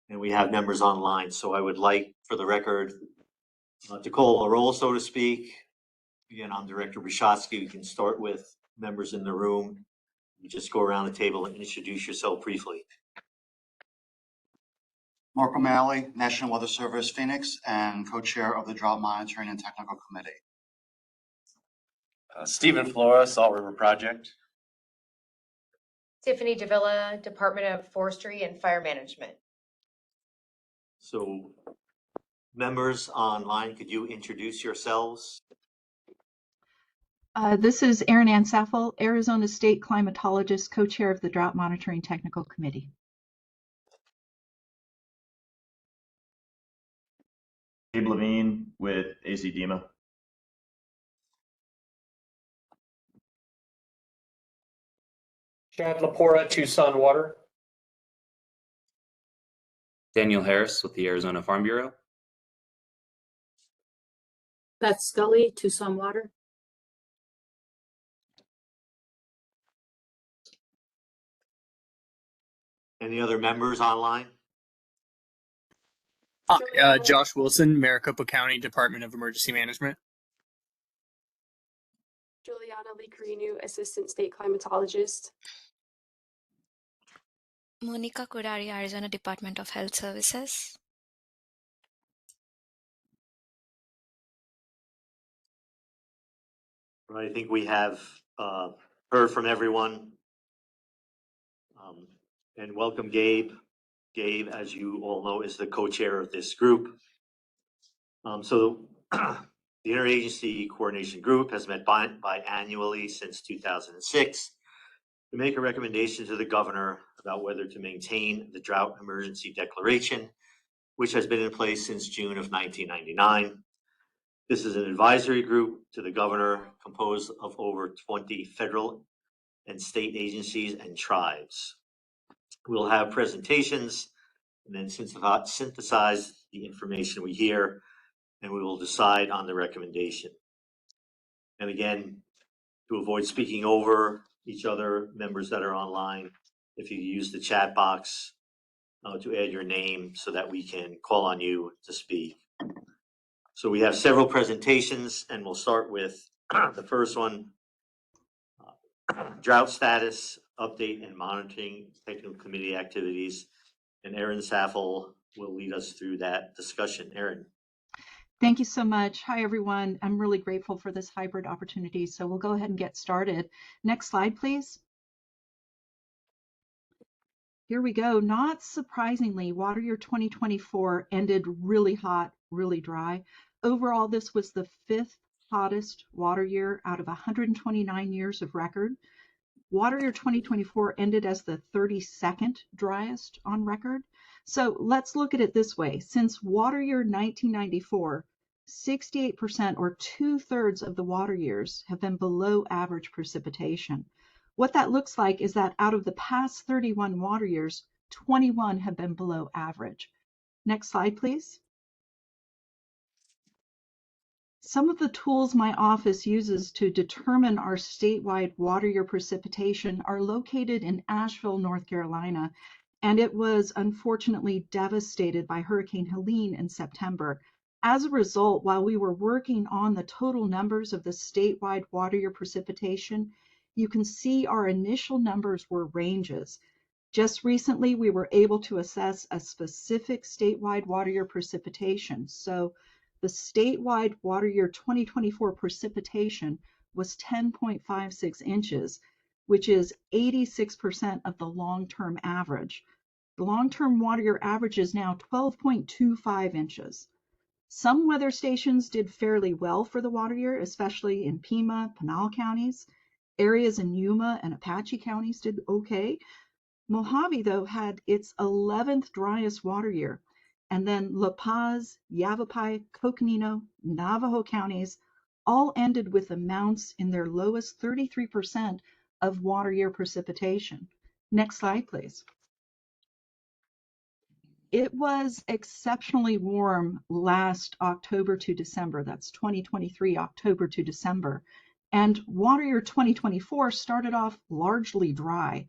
and we have members online. So I would like, for the record, to call a roll, so to speak. Again, I'm Director Brzezinski. We can start with members in the room. You just go around the table and introduce yourself briefly. Mark O'Malley, National Weather Service, Phoenix, and co-chair of the Drought Monitoring and Technical Committee. Stephen Flora, Salt River Project. Tiffany Davila, Department of Forestry and Fire Management. So, members online, could you introduce yourselves? This is Erin Ann Saffel, Arizona State climatologist, co-chair of the Drought Monitoring Technical Committee. Gabe Levine with ACDEMA. Chad Lapora, Tucson Water. Daniel Harris with the Arizona Farm Bureau. Beth Scully, Tucson Water. Any other members online? Josh Wilson, Maricopa County Department of Emergency Management. Juliana Licarinu, Assistant State Climatologist. Monica Kurari, Arizona Department of Health Services. I think we have heard from everyone. And welcome, Gabe. Gabe, as you all know, is the co-chair of this group. So the Interagency Coordination Group has met biannually since 2006 to make a recommendation to the governor about whether to maintain the drought emergency declaration, which has been in place since June of 1999. This is an advisory group to the governor composed of over 20 federal and state agencies and tribes. We'll have presentations and then synthesize the information we hear, and we will decide on the recommendation. And again, to avoid speaking over each other, members that are online, if you use the chat box to add your name so that we can call on you to speak. So we have several presentations, and we'll start with the first one, drought status, update and monitoring technical committee activities. And Erin Saffel will lead us through that discussion. Erin. Thank you so much. Hi, everyone. I'm really grateful for this hybrid opportunity. So we'll go ahead and get started. Next slide, please. Here we go. Not surprisingly, water year 2024 ended really hot, really dry. Overall, this was the 5th hottest water year out of 129 years of record. Water year 2024 ended as the 32nd driest on record. So let's look at it this way. Since water year 1994, 68% or 2/3 of the water years have been below average precipitation. What that looks like is that out of the past 31 water years, 21 have been below average. Next slide, please. Some of the tools my office uses to determine our statewide water year precipitation are located in Asheville, North Carolina, and it was unfortunately devastated by Hurricane Helene in September. As a result, while we were working on the total numbers of the statewide water year precipitation, you can see our initial numbers were ranges. Just recently, we were able to assess a specific statewide water year precipitation. So the statewide water year 2024 precipitation was 10.56 inches, which is 86% of the long-term average. The long-term water year average is now 12.25 inches. Some weather stations did fairly well for the water year, especially in Pima, Pinal counties. Areas in Yuma and Apache counties did okay. Mojave, though, had its 11th driest water year. And then La Paz, Yavapai, Coconino, Navajo counties all ended with amounts in their lowest 33% of water year precipitation. Next slide, please. It was exceptionally warm last October to December. That's 2023, October to December. And water year 2024 started off largely dry.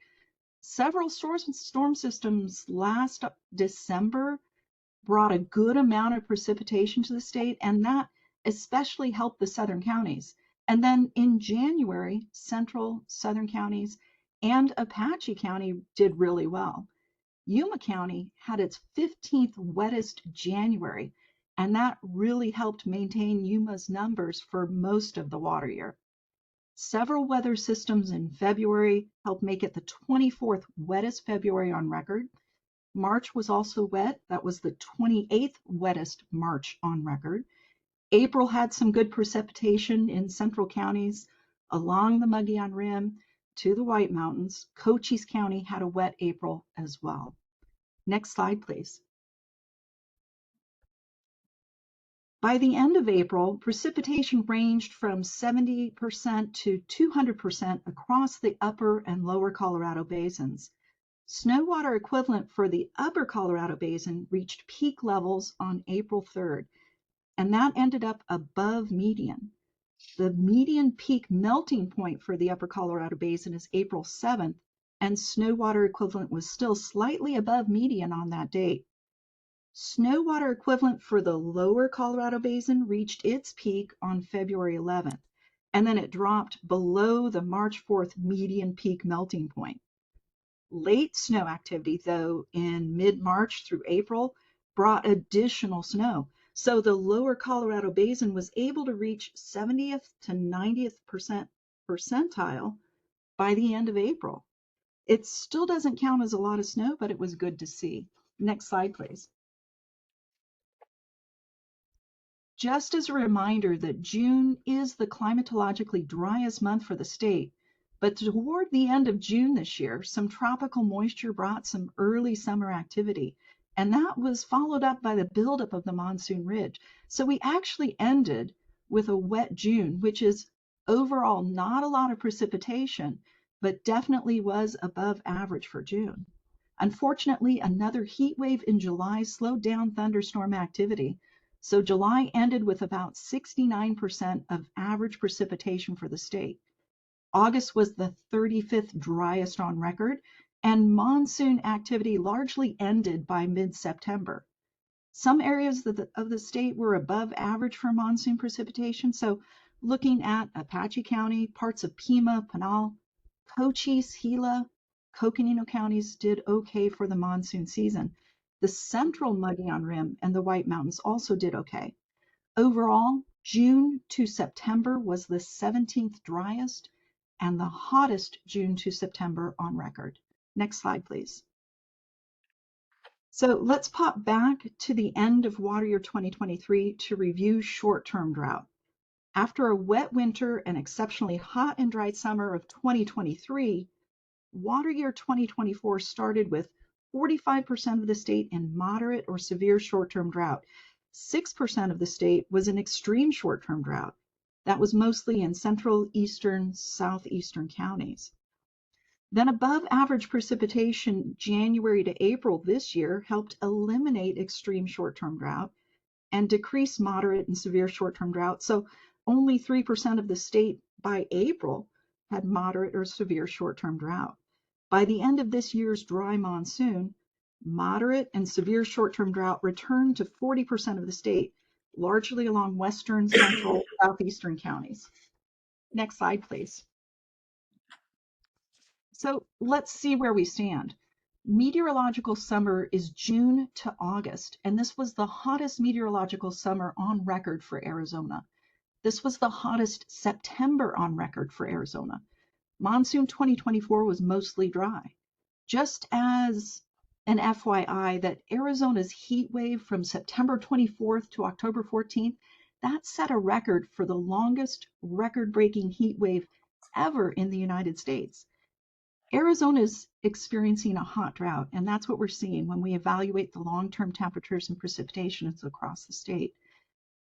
Several storm systems last December brought a good amount of precipitation to the state, and that especially helped the southern counties. And then in January, central southern counties and Apache County did really well. Yuma County had its 15th wettest January, and that really helped maintain Yuma's numbers for most of the water year. Several weather systems in February helped make it the 24th wettest February on record. March was also wet. That was the 28th wettest March on record. April had some good precipitation in central counties along the Mogollon Rim to the White Mountains. Cochise County had a wet April as well. Next slide, please. By the end of April, precipitation ranged from 70% to 200% across the upper and lower Colorado basins. Snow water equivalent for the upper Colorado Basin reached peak levels on April 3rd, and that ended up above median. The median peak melting point for the upper Colorado Basin is April 7th, and snow water equivalent was still slightly above median on that date. Snow water equivalent for the lower Colorado Basin reached its peak on February 11th, and then it dropped below the March 4th median peak melting point. Late snow activity, though, in mid-March through April brought additional snow. So the lower Colorado Basin was able to reach 70th to 90th percentile by the end of April. It still doesn't count as a lot of snow, but it was good to see. Next slide, please. Just as a reminder that June is the climatologically driest month for the state, but toward the end of June this year, some tropical moisture brought some early summer activity, and that was followed up by the buildup of the monsoon ridge. So we actually ended with a wet June, which is overall not a lot of precipitation, but definitely was above average for June. Unfortunately, another heat wave in July slowed down thunderstorm activity. So July ended with about 69% of average precipitation for the state. August was the 35th driest on record, and monsoon activity largely ended by mid-September. Some areas of the state were above average for monsoon precipitation. So looking at Apache County, parts of Pima, Pinal, Cochise, Gila, Coconino counties did okay for the monsoon season. The central Mogollon Rim and the White Mountains also did okay. Overall, June to September was the 17th driest and the hottest June to September on record. Next slide, please. So let's pop back to the end of water year 2023 to review short-term drought. After a wet winter and exceptionally hot and dry summer of 2023, water year 2024 started with 45% of the state in moderate or severe short-term drought. 6% of the state was in extreme short-term drought. That was mostly in central, eastern, southeastern counties. Then above average precipitation January to April this year helped eliminate extreme short-term drought and decrease moderate and severe short-term drought. So only 3% of the state by April had moderate or severe short-term drought. By the end of this year's dry monsoon, moderate and severe short-term drought returned to 40% of the state, largely along western, central, southeastern counties. Next slide, please. So let's see where we stand. Meteorological summer is June to August, and this was the hottest meteorological summer on record for Arizona. This was the hottest September on record for Arizona. Monsoon 2024 was mostly dry. Just as an FYI, that Arizona's heat wave from September 24th to October 14th, that set a record for the longest record-breaking heat wave ever in the United States. Arizona is experiencing a hot drought, and that's what we're seeing when we evaluate the long-term temperatures and precipitations across the state.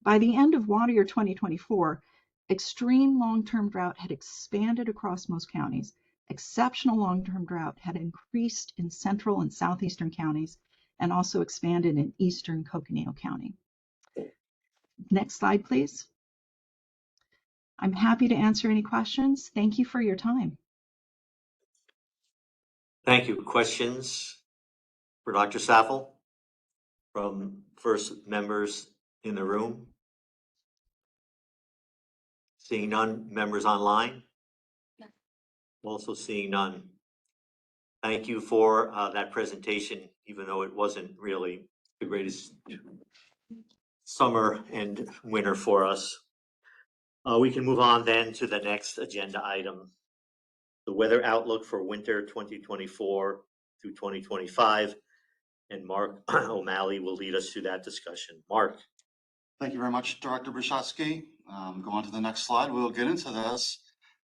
By the end of water year 2024, extreme long-term drought had expanded across most counties. Exceptional long-term drought had increased in central and southeastern counties and also expanded in eastern Coconino County. Next slide, please. I'm happy to answer any questions. Thank you for your time. Thank you. Questions for Dr. Saffel from first members in the room? Seeing none. Members online? Also seeing none. Thank you for that presentation, even though it wasn't really the greatest summer and winter for us. We can move on then to the next agenda item, the weather outlook for winter 2024 through 2025. And Mark O'Malley will lead us through that discussion. Mark. Thank you very much, Director Brzezinski. Go on to the next slide. We'll get into this.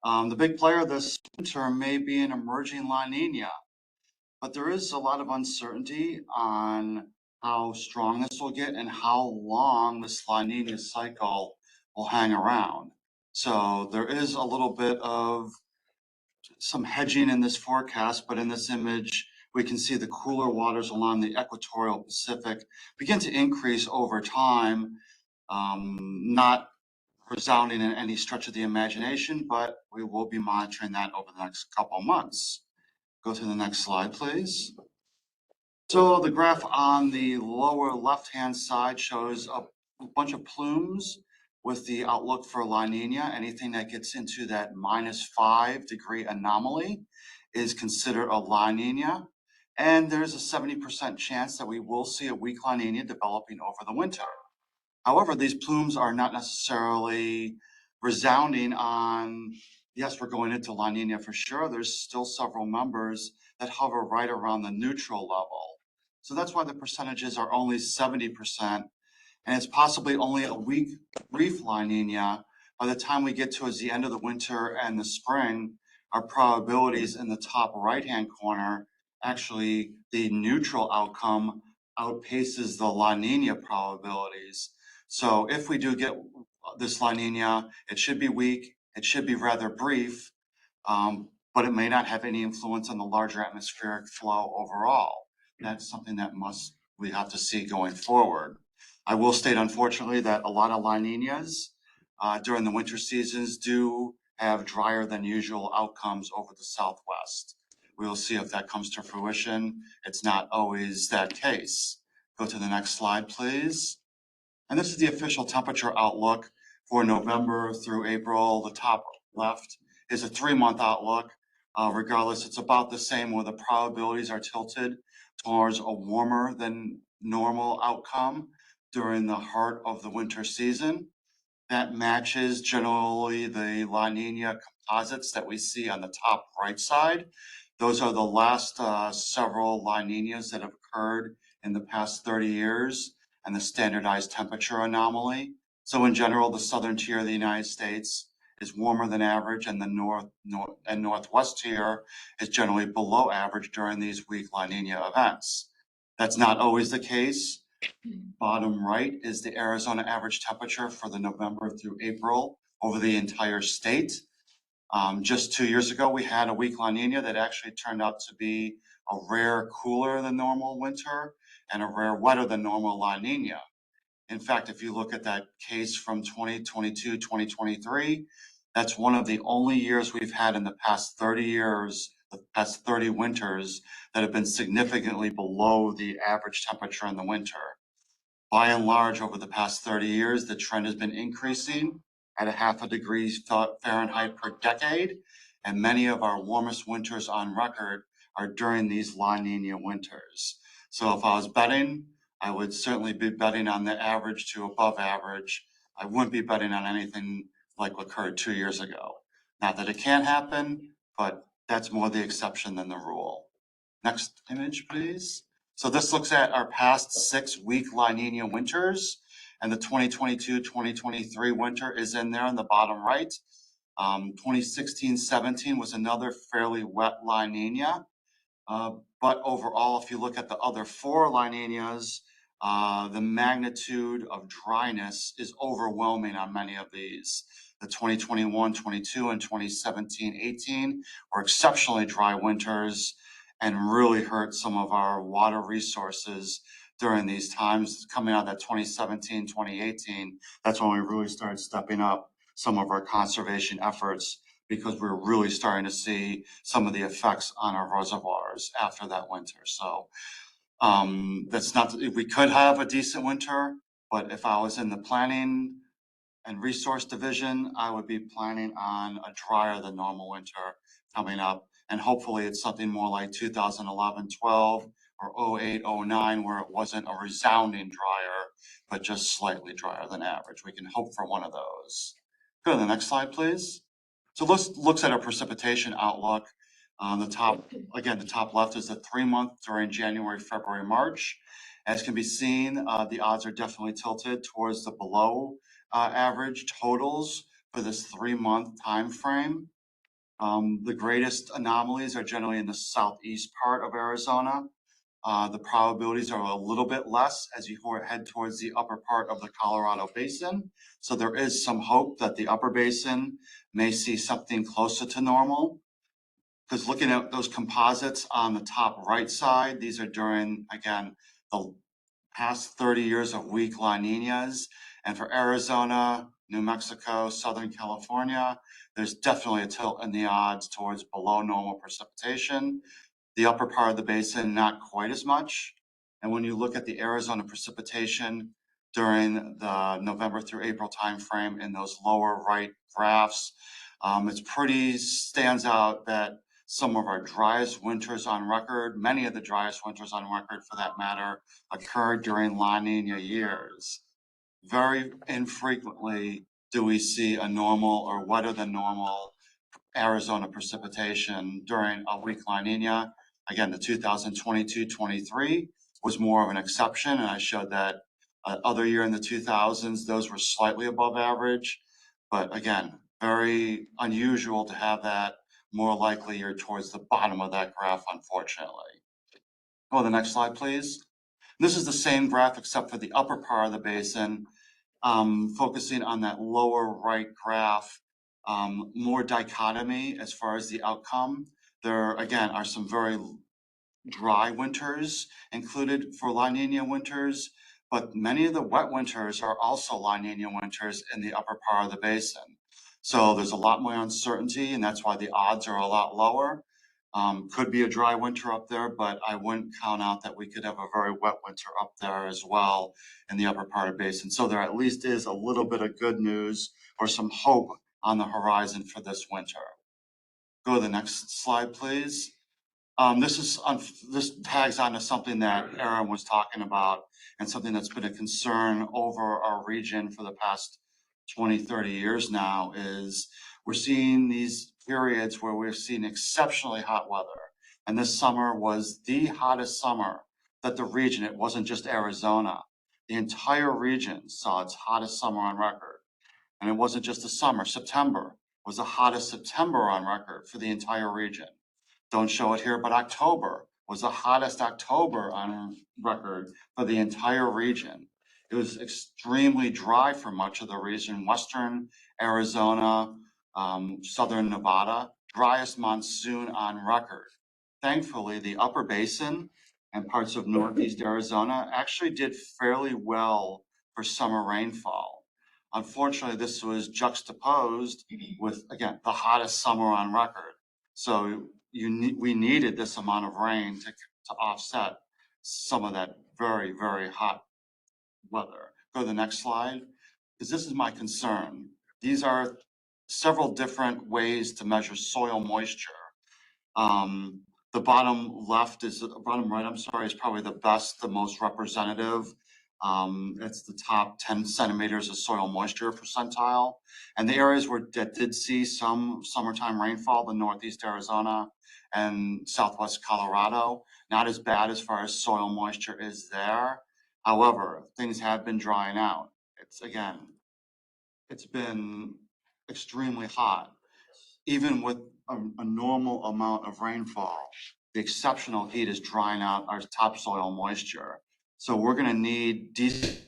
The big player this winter may be an emerging La Nina, but there is a lot of uncertainty on how strong this will get and how long this La Nina cycle will hang around. So there is a little bit of some hedging in this forecast, but in this image, we can see the cooler waters along the equatorial Pacific begin to increase over time, not resounding in any stretch of the imagination, but we will be monitoring that over the next couple of months. Go to the next slide, please. So the graph on the lower left-hand side shows a bunch of plumes with the outlook for La Nina. Anything that gets into that -5-degree anomaly is considered a La Nina. And there's a 70% chance that we will see a weak La Nina developing over the winter. However, these plumes are not necessarily resounding on, yes, we're going into La Nina for sure. There's still several members that hover right around the neutral level. So that's why the percentages are only 70%. And it's possibly only a weak brief La Nina. By the time we get towards the end of the winter and the spring, our probabilities in the top right-hand corner, actually the neutral outcome outpaces the La Nina probabilities. So if we do get this La Nina, it should be weak, it should be rather brief, but it may not have any influence on the larger atmospheric flow overall. That's something that we have to see going forward. I will state, unfortunately, that a lot of La Ninas during the winter seasons do have drier than usual outcomes over the Southwest. We will see if that comes to fruition. It's not always that case. Go to the next slide, please. And this is the official temperature outlook for November through April. The top left is a 3-month outlook. Regardless, it's about the same where the probabilities are tilted towards a warmer than normal outcome during the heart of the winter season. That matches generally the La Nina composites that we see on the top right side. Those are the last several La Ninas that have occurred in the past 30 years. And the standardized temperature anomaly. So in general, the southern tier of the United States is warmer than average, and the northwest tier is generally below average during these weak La Nina events. That's not always the case. Bottom right is the Arizona average temperature for the November through April over the entire state. Just 2 years ago, we had a weak La Nina that actually turned out to be a rare cooler than normal winter and a rare wetter than normal La Nina. In fact, if you look at that case from 2022, 2023, that's one of the only years we've had in the past 30 years, the past 30 winters, that have been significantly below the average temperature in the winter. By and large, over the past 30 years, the trend has been increasing at 0.5 degrees Fahrenheit per decade, and many of our warmest winters on record are during these La Nina winters. So if I was betting, I would certainly be betting on the average to above average. I wouldn't be betting on anything like what occurred 2 years ago. Not that it can't happen, but that's more the exception than the rule. Next image, please. So this looks at our past 6 weak La Nina winters, and the 2022-2023 winter is in there in the bottom right. 2016-17 was another fairly wet La Nina. But overall, if you look at the other 4 La Ninas, the magnitude of dryness is overwhelming on many of these. The 2021-22 and 2017-18 were exceptionally dry winters and really hurt some of our water resources during these times. Coming out of that 2017-2018, that's when we really started stepping up some of our conservation efforts because we're really starting to see some of the effects on our reservoirs after that winter. So that's not, we could have a decent winter, but if I was in the planning and resource division, I would be planning on a drier than normal winter coming up. And hopefully it's something more like 2011, 12 or 08, 09, where it wasn't a resounding drier, but just slightly drier than average. We can hope for one of those. Go to the next slide, please. So let's look at our precipitation outlook. The top, again, the top left is the 3-month during January, February, March. As can be seen, the odds are definitely tilted towards the below average totals for this 3-month time frame. The greatest anomalies are generally in the southeast part of Arizona. The probabilities are a little bit less as you head towards the upper part of the Colorado Basin. So there is some hope that the upper basin may see something closer to normal. Because looking at those composites on the top right side, these are during, again, the past 30 years of weak La Niñas. And for Arizona, New Mexico, Southern California, there's definitely a tilt in the odds towards below normal precipitation. The upper part of the basin, not quite as much. And when you look at the Arizona precipitation during the November through April timeframe in those lower right graphs, it's pretty stands out that some of our driest winters on record, many of the driest winters on record for that matter, occurred during La Nina years. Very infrequently do we see a normal or wetter than normal Arizona precipitation during a weak La Nina. Again, the 2022-23 was more of an exception, and I showed that other year in the 2000s, those were slightly above average. But again, very unusual to have that. More likely you're towards the bottom of that graph, unfortunately. Go to the next slide, please. This is the same graph except for the upper part of the basin, focusing on that lower right graph, more dichotomy as far as the outcome. There, again, are some very dry winters included for La Nina winters, but many of the wet winters are also La Nina winters in the upper part of the basin. So there's a lot more uncertainty, and that's why the odds are a lot lower. Could be a dry winter up there, but I wouldn't count out that we could have a very wet winter up there as well in the upper part of the basin. So there at least is a little bit of good news or some hope on the horizon for this winter. Go to the next slide, please. This tags onto something that Aaron was talking about and something that's been a concern over our region for the past 20, 30 years now is we're seeing these periods where we've seen exceptionally hot weather. And this summer was the hottest summer that the region, it wasn't just Arizona, the entire region saw its hottest summer on record. And it wasn't just the summer, September was the hottest September on record for the entire region. Don't show it here, but October was the hottest October on record for the entire region. It was extremely dry for much of the region, western Arizona, southern Nevada, driest monsoon on record. Thankfully, the upper basin and parts of northeast Arizona actually did fairly well for summer rainfall. Unfortunately, this was juxtaposed with, again, the hottest summer on record. So we needed this amount of rain to offset some of that very, very hot weather. Go to the next slide, because this is my concern. These are several different ways to measure soil moisture. The bottom left is, bottom right, I'm sorry, is probably the best, the most representative. It's the top 10 centimeters of soil moisture percentile. And the areas that did see some summertime rainfall, the northeast Arizona and southwest Colorado, not as bad as far as soil moisture is there. However, things have been drying out. It's been extremely hot. Even with a normal amount of rainfall, the exceptional heat is drying out our topsoil moisture. So we're going to need decent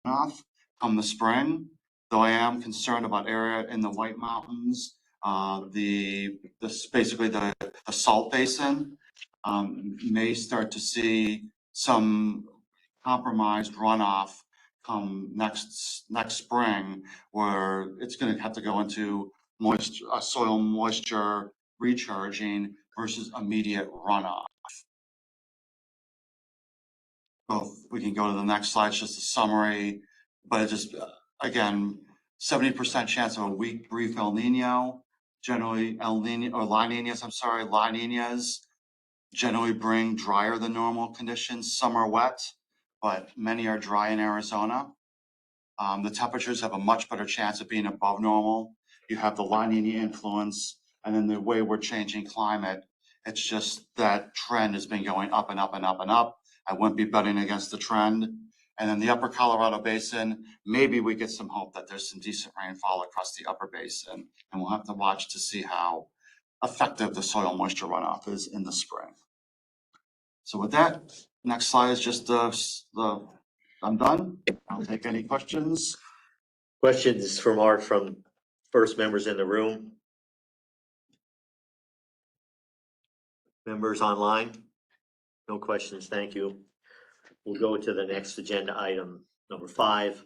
runoff come the spring, though I am concerned about area in the White Mountains, basically the Salt Basin, may start to see some compromised runoff come next spring, where it's going to have to go into soil moisture recharging versus immediate runoff. So we can go to the next slide, it's just a summary, but it just, again, 70% chance of a weak brief El Nino, generally La Niñas generally bring drier than normal conditions. Some are wet, but many are dry in Arizona. The temperatures have a much better chance of being above normal. You have the La Nina influence, and then the way we're changing climate, it's just that trend has been going up and up and up and up. I wouldn't be betting against the trend. And then the upper Colorado Basin, maybe we get some hope that there's some decent rainfall across the upper basin, and we'll have to watch to see how effective the soil moisture runoff is in the spring. So with that, next slide is just I'm done. I'll take any questions. Questions from first members in the room? Members online? No questions, thank you. We'll go to the next agenda item, number 5,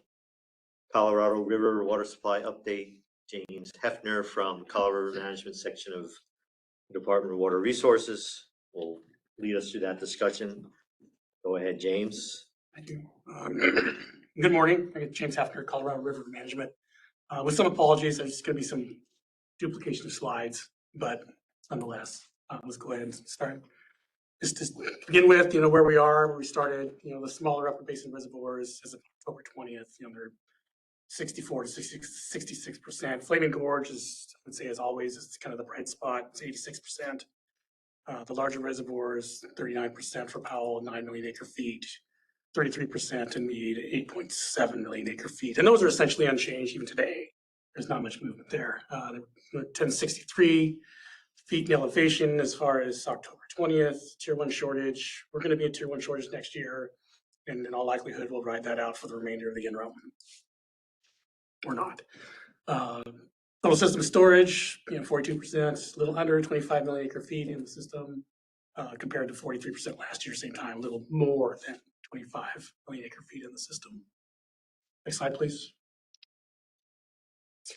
Colorado River Water Supply Update. James Hefner from Colorado River Management Section of the Department of Water Resources will lead us through that discussion. Go ahead, James. Thank you. Good morning. I'm James Hefner, Colorado River Management. With some apologies, there's going to be some duplication of slides, but nonetheless, let's go ahead and start. Just to begin with, where we are, where we started, the smaller upper basin reservoirs as of October 20th, they're 64 to 66%. Flaming Gorge is, I would say, as always, is kind of the bright spot. It's 86%. The larger reservoirs, 39% for Powell, 9 million acre feet, 33% in Mead, 8.7 million acre feet. And those are essentially unchanged even today. There's not much movement there. 1063 feet in elevation as far as October 20th, tier 1 shortage. We're going to be at tier 1 shortage next year. And in all likelihood, we'll ride that out for the remainder of the interim. Or not. Total system storage, 42%, a little under 25 million acre feet in the system, compared to 43% last year, same time, a little more than 25 million acre feet in the system. Next slide, please.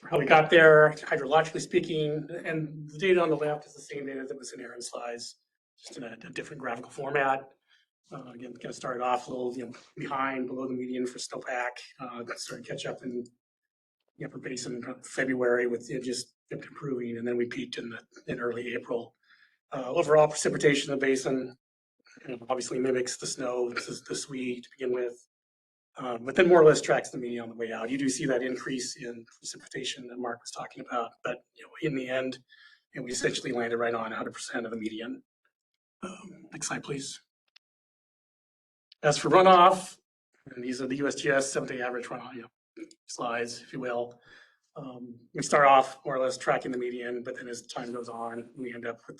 How we got there, hydrologically speaking, and the data on the left is the same data that was in Aaron's slides, just in a different graphical format. Again, kind of started off a little below the median for snowpack, started to catch up in the upper basin in February with just kept improving, and then we peaked in early April. Overall precipitation in the basin obviously mimics the snow, the SWE to begin with, but then more or less tracks the median on the way out. You do see that increase in precipitation that Mark was talking about, but in the end, we essentially landed right on 100% of the median. Next slide, please. As for runoff, and these are the USGS 7-day average runoff slides, if you will. We start off more or less tracking the median, but then as time goes on, we end up with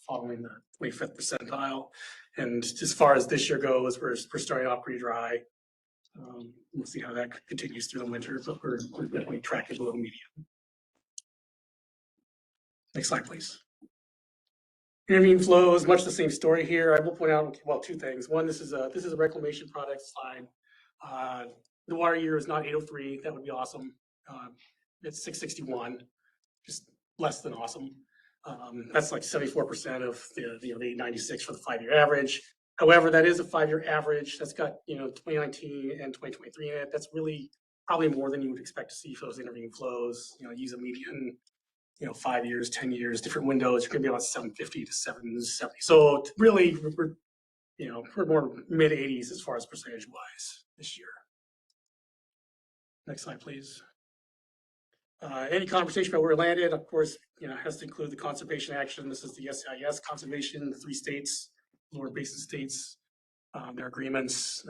following the 25th percentile. And as far as this year goes, we're starting off pretty dry. We'll see how that continues through the winter, but we're definitely tracking below the median. Next slide, please. Intervening flows, much the same story here. I will point out, well, two things. One, this is a reclamation product slide. The water year is not 803. That would be awesome. It's 661, just less than awesome. That's like 74% of the 896 for the 5-year average. However, that is a 5-year average. That's got 2019 and 2023 in it. That's really probably more than you would expect to see for those intervening flows. Use a median, 5 years, 10 years, different windows. You're going to be about 750 to 770. So really, we're more mid 80s as far as percentage wise this year. Next slide, please. Any conversation about where it landed, of course, has to include the conservation action. This is the SIS conservation, the 3 states, lower basin states, their agreements,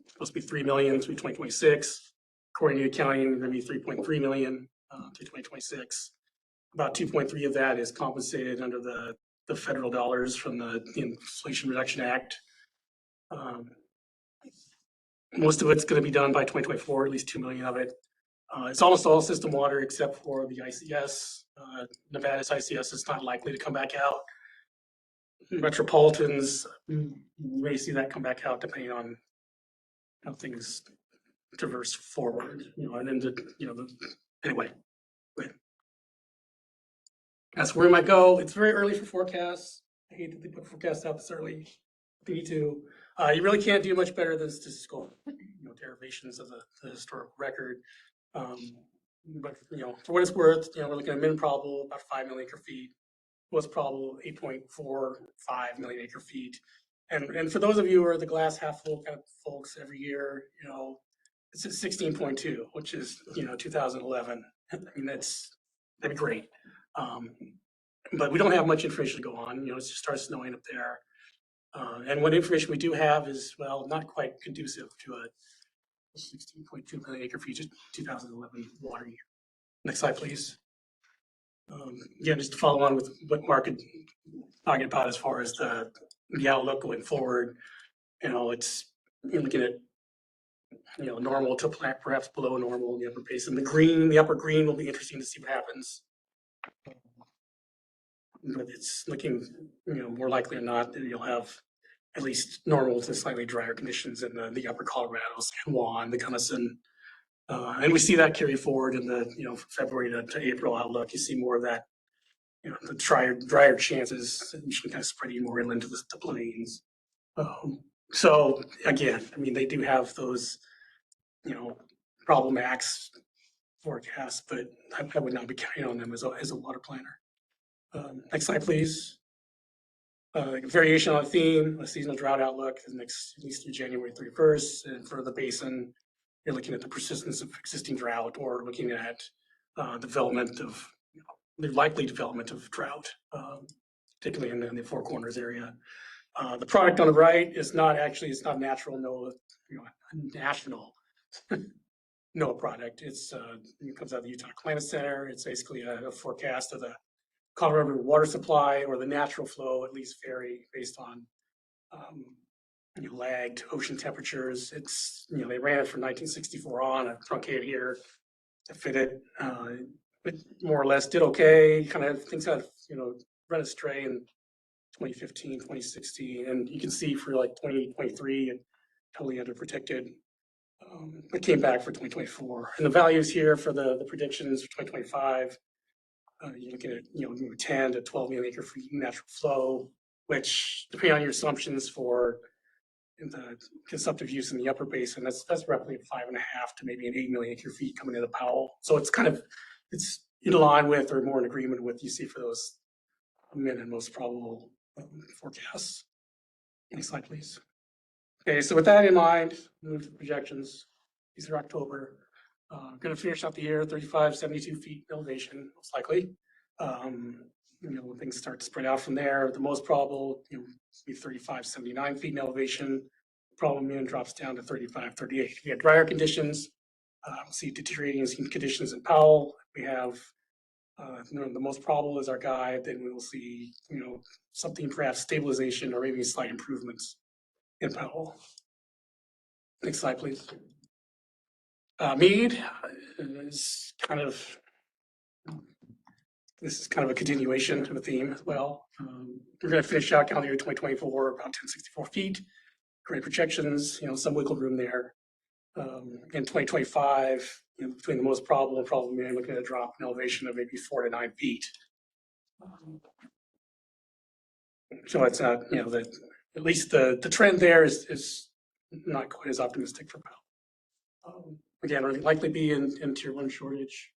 supposed to be 3 million through 2026. According to accounting, going to be 3.3 million through 2026. About 2.3 of that is compensated under the federal dollars from the Inflation Reduction Act. Most of it's going to be done by 2024, at least 2 million of it. It's almost all system water except for the ICS. Nevada's ICS is not likely to come back out. Metropolitans, you may see that come back out depending on how things traverse forward, and then anyway. That's where we might go. It's very early for forecasts. I hate that they put forecasts out this early. Me too. You really can't do much better than statistical, derivations of the historical record. But for what it's worth, we're looking at min probable about 5 million acre feet, most probable 8.45 million acre feet. And for those of you who are the glass half full kind of folks every year, it's at 16.2, which is 2011. I mean that'd be great. But we don't have much information to go on. It just starts snowing up there. And what information we do have is, well, not quite conducive to a 16.2 million acre feet, just 2011 water year. Next slide, please. Again, just to follow on with what Mark had talking about as far as the outlook going forward, it's looking at normal to perhaps below normal in the upper basin. The upper green will be interesting to see what happens. But it's looking, more likely than not that you'll have at least normal to slightly drier conditions in the upper Colorado, San Juan, the Gunnison. And we see that carry forward in the, February to April outlook. You see more of that, the drier chances, usually kind of spreading more inland to the plains. So again, I mean, they do have those, problem max forecasts, but I would not be counting on them as a water planner. Next slide, please. Variation on theme, a seasonal drought outlook, at least through January 31st. And for the basin, you're looking at the persistence of existing drought or looking at development of, the likely development of drought, particularly in the Four Corners area. The product on the right is not natural NOAA, national NOAA product. It comes out of the Utah Climate Center. It's basically a forecast of the Colorado River water supply or the natural flow, at least vary based on lagged ocean temperatures. It's they ran it from 1964 on, a truncated here to fit it. It more or less did okay. Kind of things had run astray in 2015, 2016, and you can see for like 2023 and totally underprotected. It came back for 2024, and the values here for the predictions for 2025. You're looking at 10 to 12 million acre feet natural flow, which depending on your assumptions for the consumptive use in the upper basin, that's roughly 5.5 to maybe an 8 million acre feet coming into Powell. So it's in line with or more in agreement with you see for those min and most probable forecasts. Next slide, please. Okay, so with that in mind, move to projections. These are October. Going to finish out the year 35-72 feet elevation, most likely. When things start to spread out from there, the most probable, be 35-79 feet in elevation. Problem min drops down to 35-38. We have drier conditions. We'll see deteriorating conditions in Powell. We have the most probable is our guide. Then we will see, something perhaps stabilization or maybe slight improvements in Powell. Next slide, please. Mead is this is kind of a continuation of a theme as well. We're going to finish out calendar year 2024 about 1064 feet. Great projections, some wiggle room there. In 2025, between the most probable and probable min, looking at a drop in elevation of maybe 4 to 9 feet. So it's not, at least the trend there is not quite as optimistic for Powell. Again, we're likely be in tier 1 shortage.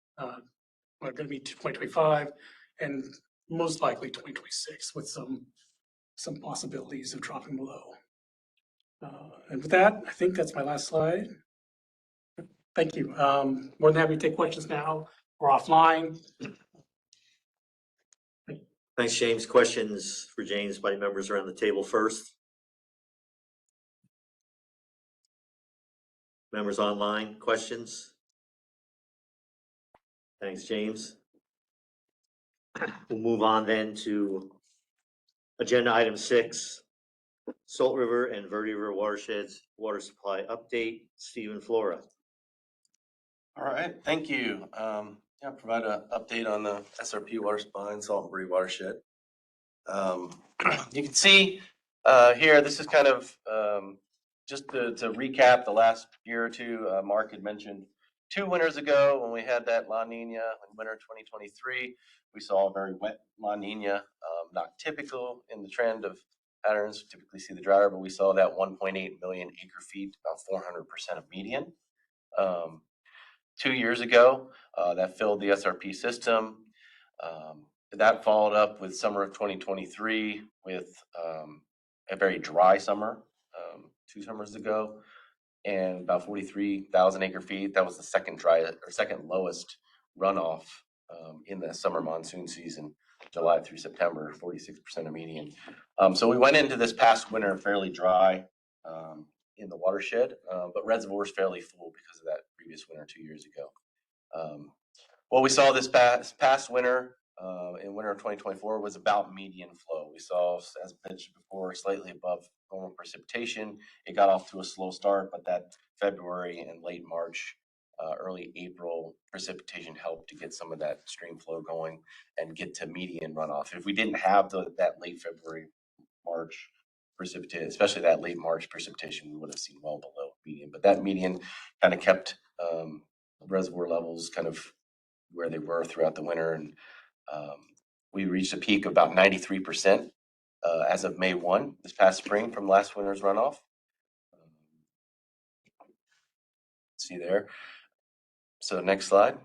We're going to be 2025 and most likely 2026 with some possibilities of dropping below. And with that, I think that's my last slide. Thank you. More than happy to take questions now or offline. Thanks, James. Questions for James by members around the table first. Members online, questions? Thanks, James. We'll move on then to agenda item 6, Salt River and Verde River watersheds water supply update. Stephen Flora. All right, thank you. Provide an update on the SRP water supply and Salt and Verde watershed. You can see here, this is kind of just to recap the last year or two. Mark had mentioned 2 winters ago when we had that La Nina in winter 2023. We saw a very wet La Nina, not typical in the trend of patterns. We typically see the drier, but we saw that 1.8 million acre feet, about 400% of median. 2 years ago, that filled the SRP system. That followed up with summer of 2023 with a very dry summer 2 summers ago, and about 43,000 acre feet. That was the second lowest runoff in the summer monsoon season, July through September, 46% of median. So we went into this past winter fairly dry in the watershed, but reservoirs fairly full because of that previous winter 2 years ago. What we saw this past winter, in winter of 2024, was about median flow. We saw, as mentioned before, slightly above normal precipitation. It got off to a slow start, but that February and late March, early April precipitation helped to get some of that stream flow going and get to median runoff. If we didn't have that late February, March precipitation, especially that late March precipitation, we would have seen well below median. But that median kind of kept reservoir levels kind of where they were throughout the winter, and we reached a peak of about 93% as of May 1 this past spring from last winter's runoff. See there. So next slide.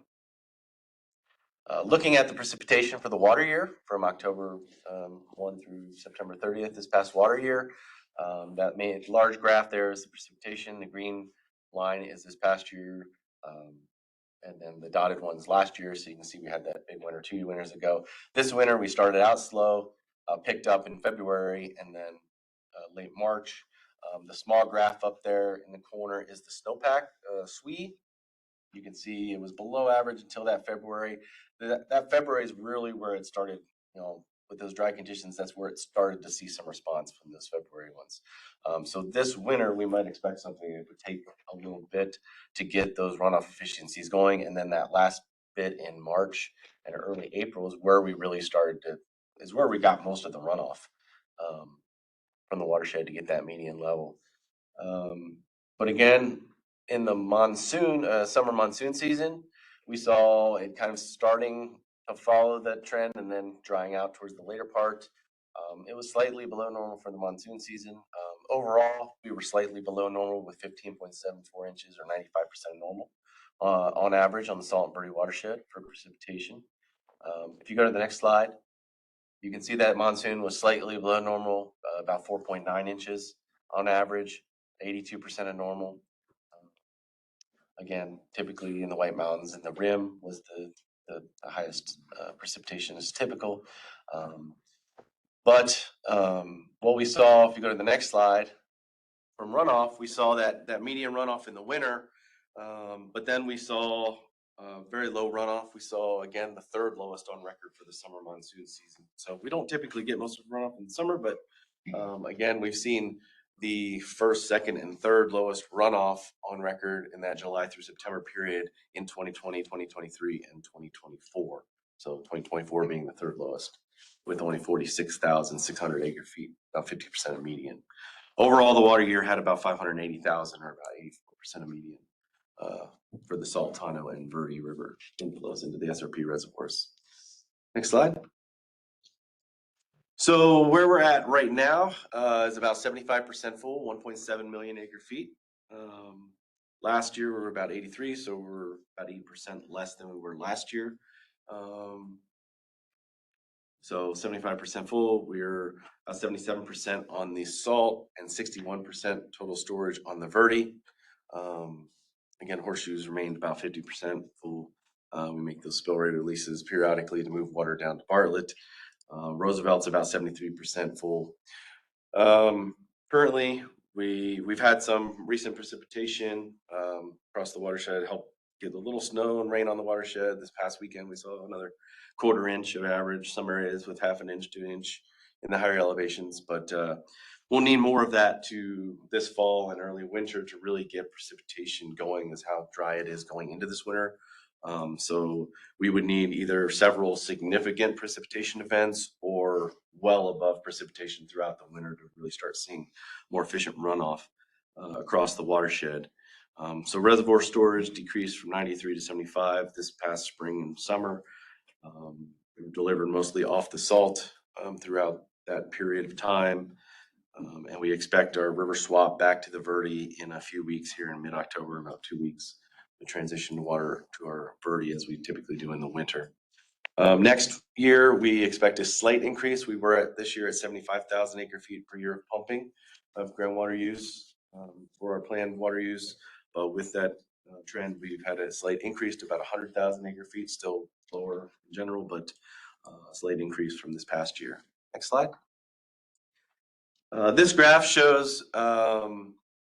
Looking at the precipitation for the water year from October 1 through September 30th, this past water year, that large graph there is the precipitation. The green line is this past year, and then the dotted ones last year. So you can see we had that big winter 2 winters ago. This winter we started out slow, picked up in February, and then late March. The small graph up there in the corner is the snowpack SWE. You can see it was below average until that February. That February is really where it started, with those dry conditions. That's where it started to see some response from those February ones. So this winter, we might expect something that would take a little bit to get those runoff efficiencies going. And then that last bit in March and early April is where we really is where we got most of the runoff from the watershed to get that median level. But again, in the summer monsoon season, we saw it kind of starting to follow that trend and then drying out towards the later part. It was slightly below normal for the monsoon season. Overall, we were slightly below normal with 15.74 inches or 95% normal on average on the Salt and Birdie watershed for precipitation. If you go to the next slide, you can see that monsoon was slightly below normal, about 4.9 inches on average, 82% of normal. Again, typically in the White Mountains, and the rim was the highest precipitation is typical. But what we saw, if you go to the next slide, from runoff, we saw that median runoff in the winter, but then we saw very low runoff. We saw, again, the third lowest on record for the summer monsoon season. So we don't typically get most of the runoff in the summer, but again, we've seen the first, second, and third lowest runoff on record in that July through September period in 2020, 2023, and 2024. So 2024 being the third lowest with only 46,600 acre feet, about 50% of median. Overall, the water year had about 580,000 or about 84% of median for the Saltano and Verde River inflows into the SRP reservoirs. Next slide. So where we're at right now is about 75% full, 1.7 million acre feet. Last year we were about 83, so we're about 80% less than we were last year. So 75% full, we're 77% on the salt and 61% total storage on the Verde. Again, horseshoes remained about 50% full. We make those spill rate releases periodically to move water down to Bartlett. Roosevelt's about 73% full. Currently, we've had some recent precipitation across the watershed, helped get a little snow and rain on the watershed. This past weekend, we saw another 1/4 inch of average, some areas with 1/2 inch to 1 inch in the higher elevations, but we'll need more of that to this fall and early winter to really get precipitation going. Is how dry it is going into this winter. So we would need either several significant precipitation events or well above precipitation throughout the winter to really start seeing more efficient runoff across the watershed. So reservoir storage decreased from 93 to 75 this past spring and summer. We were delivered mostly off the salt throughout that period of time. And we expect our river swap back to the Verde in a few weeks here in mid-October, about 2 weeks. We transition water to our Verde as we typically do in the winter. Next year, we expect a slight increase. We were this year at 75,000 acre feet per year of pumping of groundwater use for our planned water use. But with that trend, we've had a slight increase to about 100,000 acre feet, still lower in general, but a slight increase from this past year. Next slide. This graph shows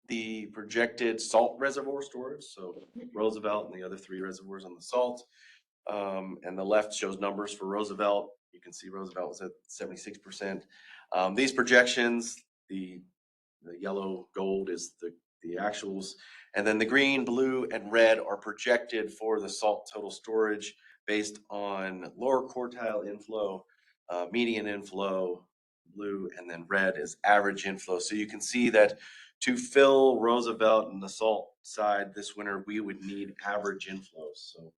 the projected salt reservoir storage. So Roosevelt and the other 3 reservoirs on the salt. And the left shows numbers for Roosevelt. You can see Roosevelt was at 76%. These projections, the yellow gold is the actuals, and then the green, blue, and red are projected for the salt total storage based on lower quartile inflow, median inflow, blue, and then red is average inflow. So you can see that to fill Roosevelt and the salt side this winter, we would need average inflows. So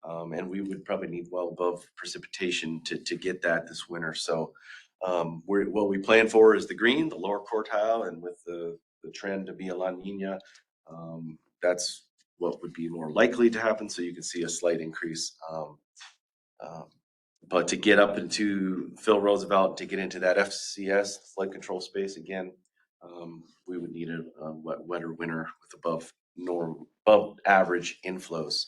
and we would probably need well above precipitation to get that this winter. So what we plan for is the green, the lower quartile, and with the trend to be a La Nina, that's what would be more likely to happen. So you can see a slight increase. But to get up into Phil Roosevelt, to get into that FCS flood control space again, we would need a wetter winter with above average inflows.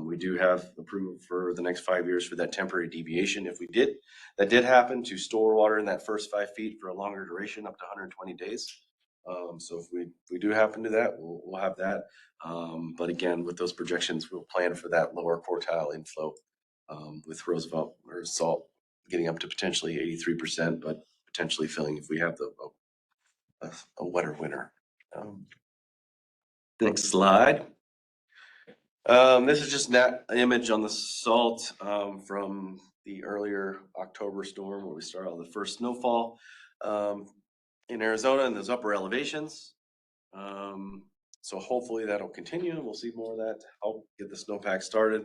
We do have approved for the next 5 years for that temporary deviation. If that did happen, to store water in that first 5 feet for a longer duration, up to 120 days. So if we do happen to that, we'll have that. But again, with those projections, we'll plan for that lower quartile inflow with Roosevelt or salt getting up to potentially 83%, but potentially filling if we have a wetter winter. Next slide. This is just that image on the salt from the earlier October storm where we started all the first snowfall in Arizona in those upper elevations. So hopefully that'll continue and we'll see more of that to help get the snowpack started.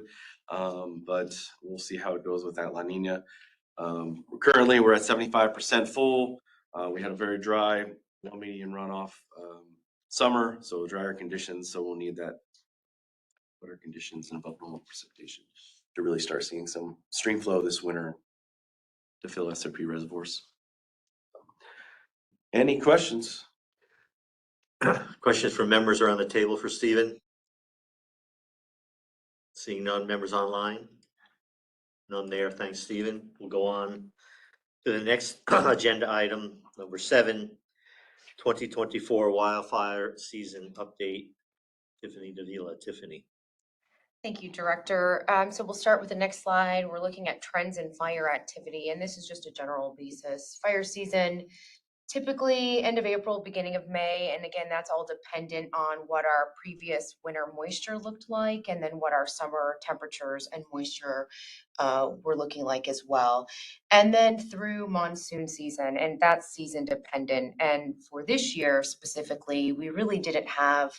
But we'll see how it goes with that La Nina. Currently we're at 75% full. We had a very dry, low median runoff summer, so drier conditions. So we'll need that wetter conditions and above normal precipitation to really start seeing some stream flow this winter to fill SRP reservoirs. Any questions? Questions from members around the table for Stephen? Seeing none, members online? None there. Thanks, Stephen. We'll go on to the next agenda item, number 7, 2024 wildfire season update. Tiffany Davila. Tiffany. Thank you, Director. So we'll start with the next slide. We're looking at trends in fire activity, and this is just a general basis. Fire season, typically end of April, beginning of May, and again, that's all dependent on what our previous winter moisture looked like, and then what our summer temperatures and moisture were looking like as well. And then through monsoon season, and that's season dependent. And for this year specifically, we really didn't have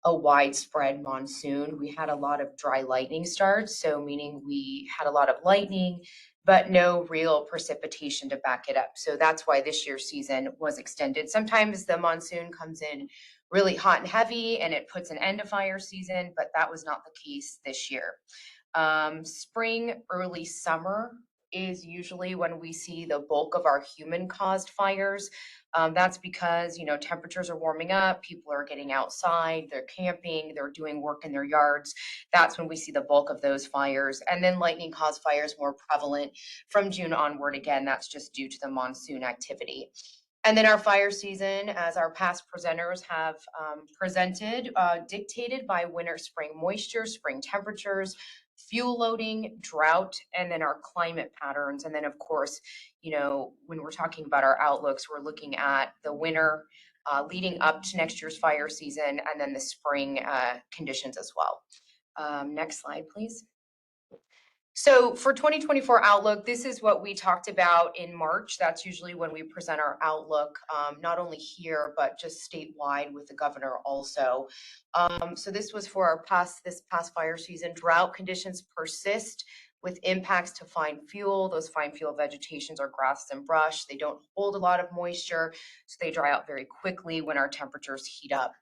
a widespread monsoon. We had a lot of dry lightning starts, so meaning we had a lot of lightning, but no real precipitation to back it up. So that's why this year's season was extended. Sometimes the monsoon comes in really hot and heavy and it puts an end to fire season, but that was not the case this year. Spring, early summer is usually when we see the bulk of our human-caused fires. That's because, temperatures are warming up, people are getting outside, they're camping, they're doing work in their yards. That's when we see the bulk of those fires. And then lightning-caused fires more prevalent from June onward. Again, that's just due to the monsoon activity. And then our fire season, as our past presenters have presented, dictated by winter, spring moisture, spring temperatures, fuel loading, drought, and then our climate patterns. And then, of course, when we're talking about our outlooks, we're looking at the winter leading up to next year's fire season, and then the spring conditions as well. Next slide, please. So for 2024 outlook, this is what we talked about in March. That's usually when we present our outlook, not only here, but just statewide with the governor also. So this was for this past fire season. Drought conditions persist with impacts to fine fuel. Those fine fuel vegetations are grass and brush. They don't hold a lot of moisture, so they dry out very quickly when our temperatures heat up.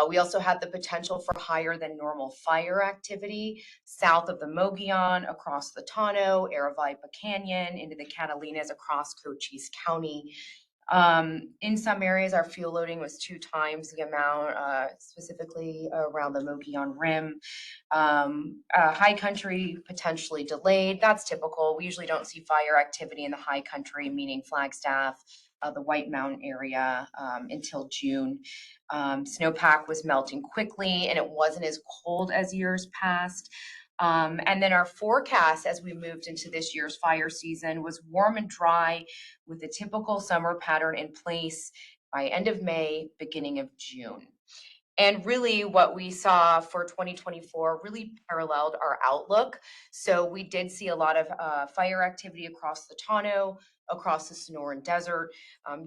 We also had the potential for higher than normal fire activity south of the Mogollon, across the Tonto, Aravaipa Canyon, into the Catalinas, across Cochise County. In some areas, our fuel loading was 2 times the amount, specifically around the Mogollon Rim. High country potentially delayed. That's typical. We usually don't see fire activity in the high country, meaning Flagstaff, the White Mountain area, until June. Snowpack was melting quickly and it wasn't as cold as years past. And then our forecast as we moved into this year's fire season was warm and dry with a typical summer pattern in place by end of May, beginning of June. And really what we saw for 2024 really paralleled our outlook. So we did see a lot of fire activity across the Tonto, across the Sonoran Desert.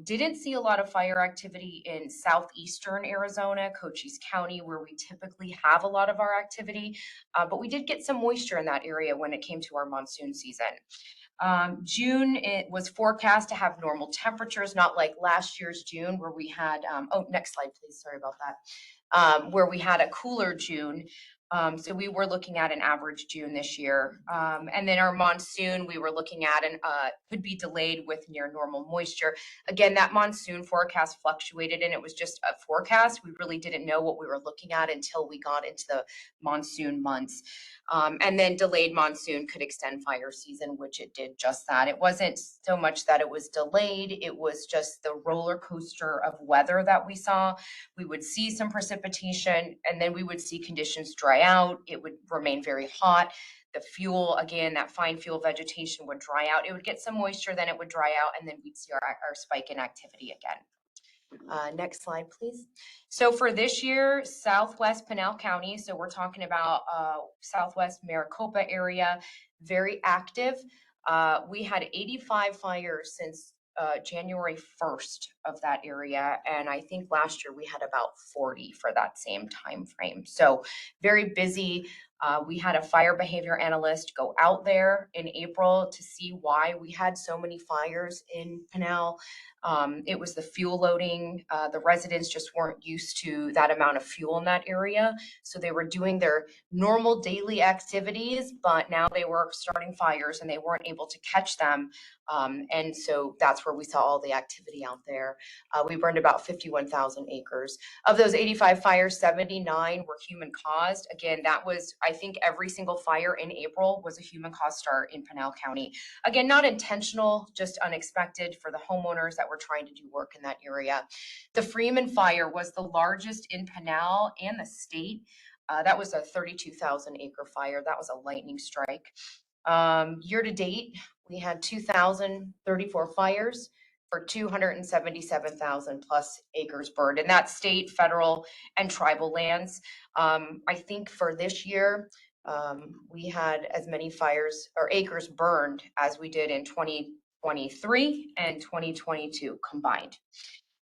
Didn't see a lot of fire activity in southeastern Arizona, Cochise County, where we typically have a lot of our activity. But we did get some moisture in that area when it came to our monsoon season. June, it was forecast to have normal temperatures, not like last year's June where we had, next slide, please. Sorry about that. Where we had a cooler June. So we were looking at an average June this year. And then our monsoon, we were looking at could be delayed with near normal moisture. Again, that monsoon forecast fluctuated and it was just a forecast. We really didn't know what we were looking at until we got into the monsoon months. And then delayed monsoon could extend fire season, which it did just that. It wasn't so much that it was delayed, it was just the roller coaster of weather that we saw. We would see some precipitation and then we would see conditions dry out. It would remain very hot. The fuel, again, that fine fuel vegetation would dry out. It would get some moisture, then it would dry out, and then we'd see our spike in activity again. Next slide, please. So for this year, Southwest Pinal County, so we're talking about Southwest Maricopa area, very active. We had 85 fires since January 1st of that area, and I think last year we had about 40 for that same time frame. So very busy. We had a fire behavior analyst go out there in April to see why we had so many fires in Pinal. It was the fuel loading. The residents just weren't used to that amount of fuel in that area. So they were doing their normal daily activities, but now they were starting fires and they weren't able to catch them. And so that's where we saw all the activity out there. We burned about 51,000 acres. Of those 85 fires, 79 were human caused. Again, that was, I think every single fire in April was a human caused start in Pinal County. Again, not intentional, just unexpected for the homeowners that were trying to do work in that area. The Freeman fire was the largest in Pinal and the state. That was a 32,000 acre fire. That was a lightning strike. Year to date, we had 2,034 fires for 277,000 plus acres burned, and that's state, federal, and tribal lands. I think for this year, we had as many fires or acres burned as we did in 2023 and 2022 combined.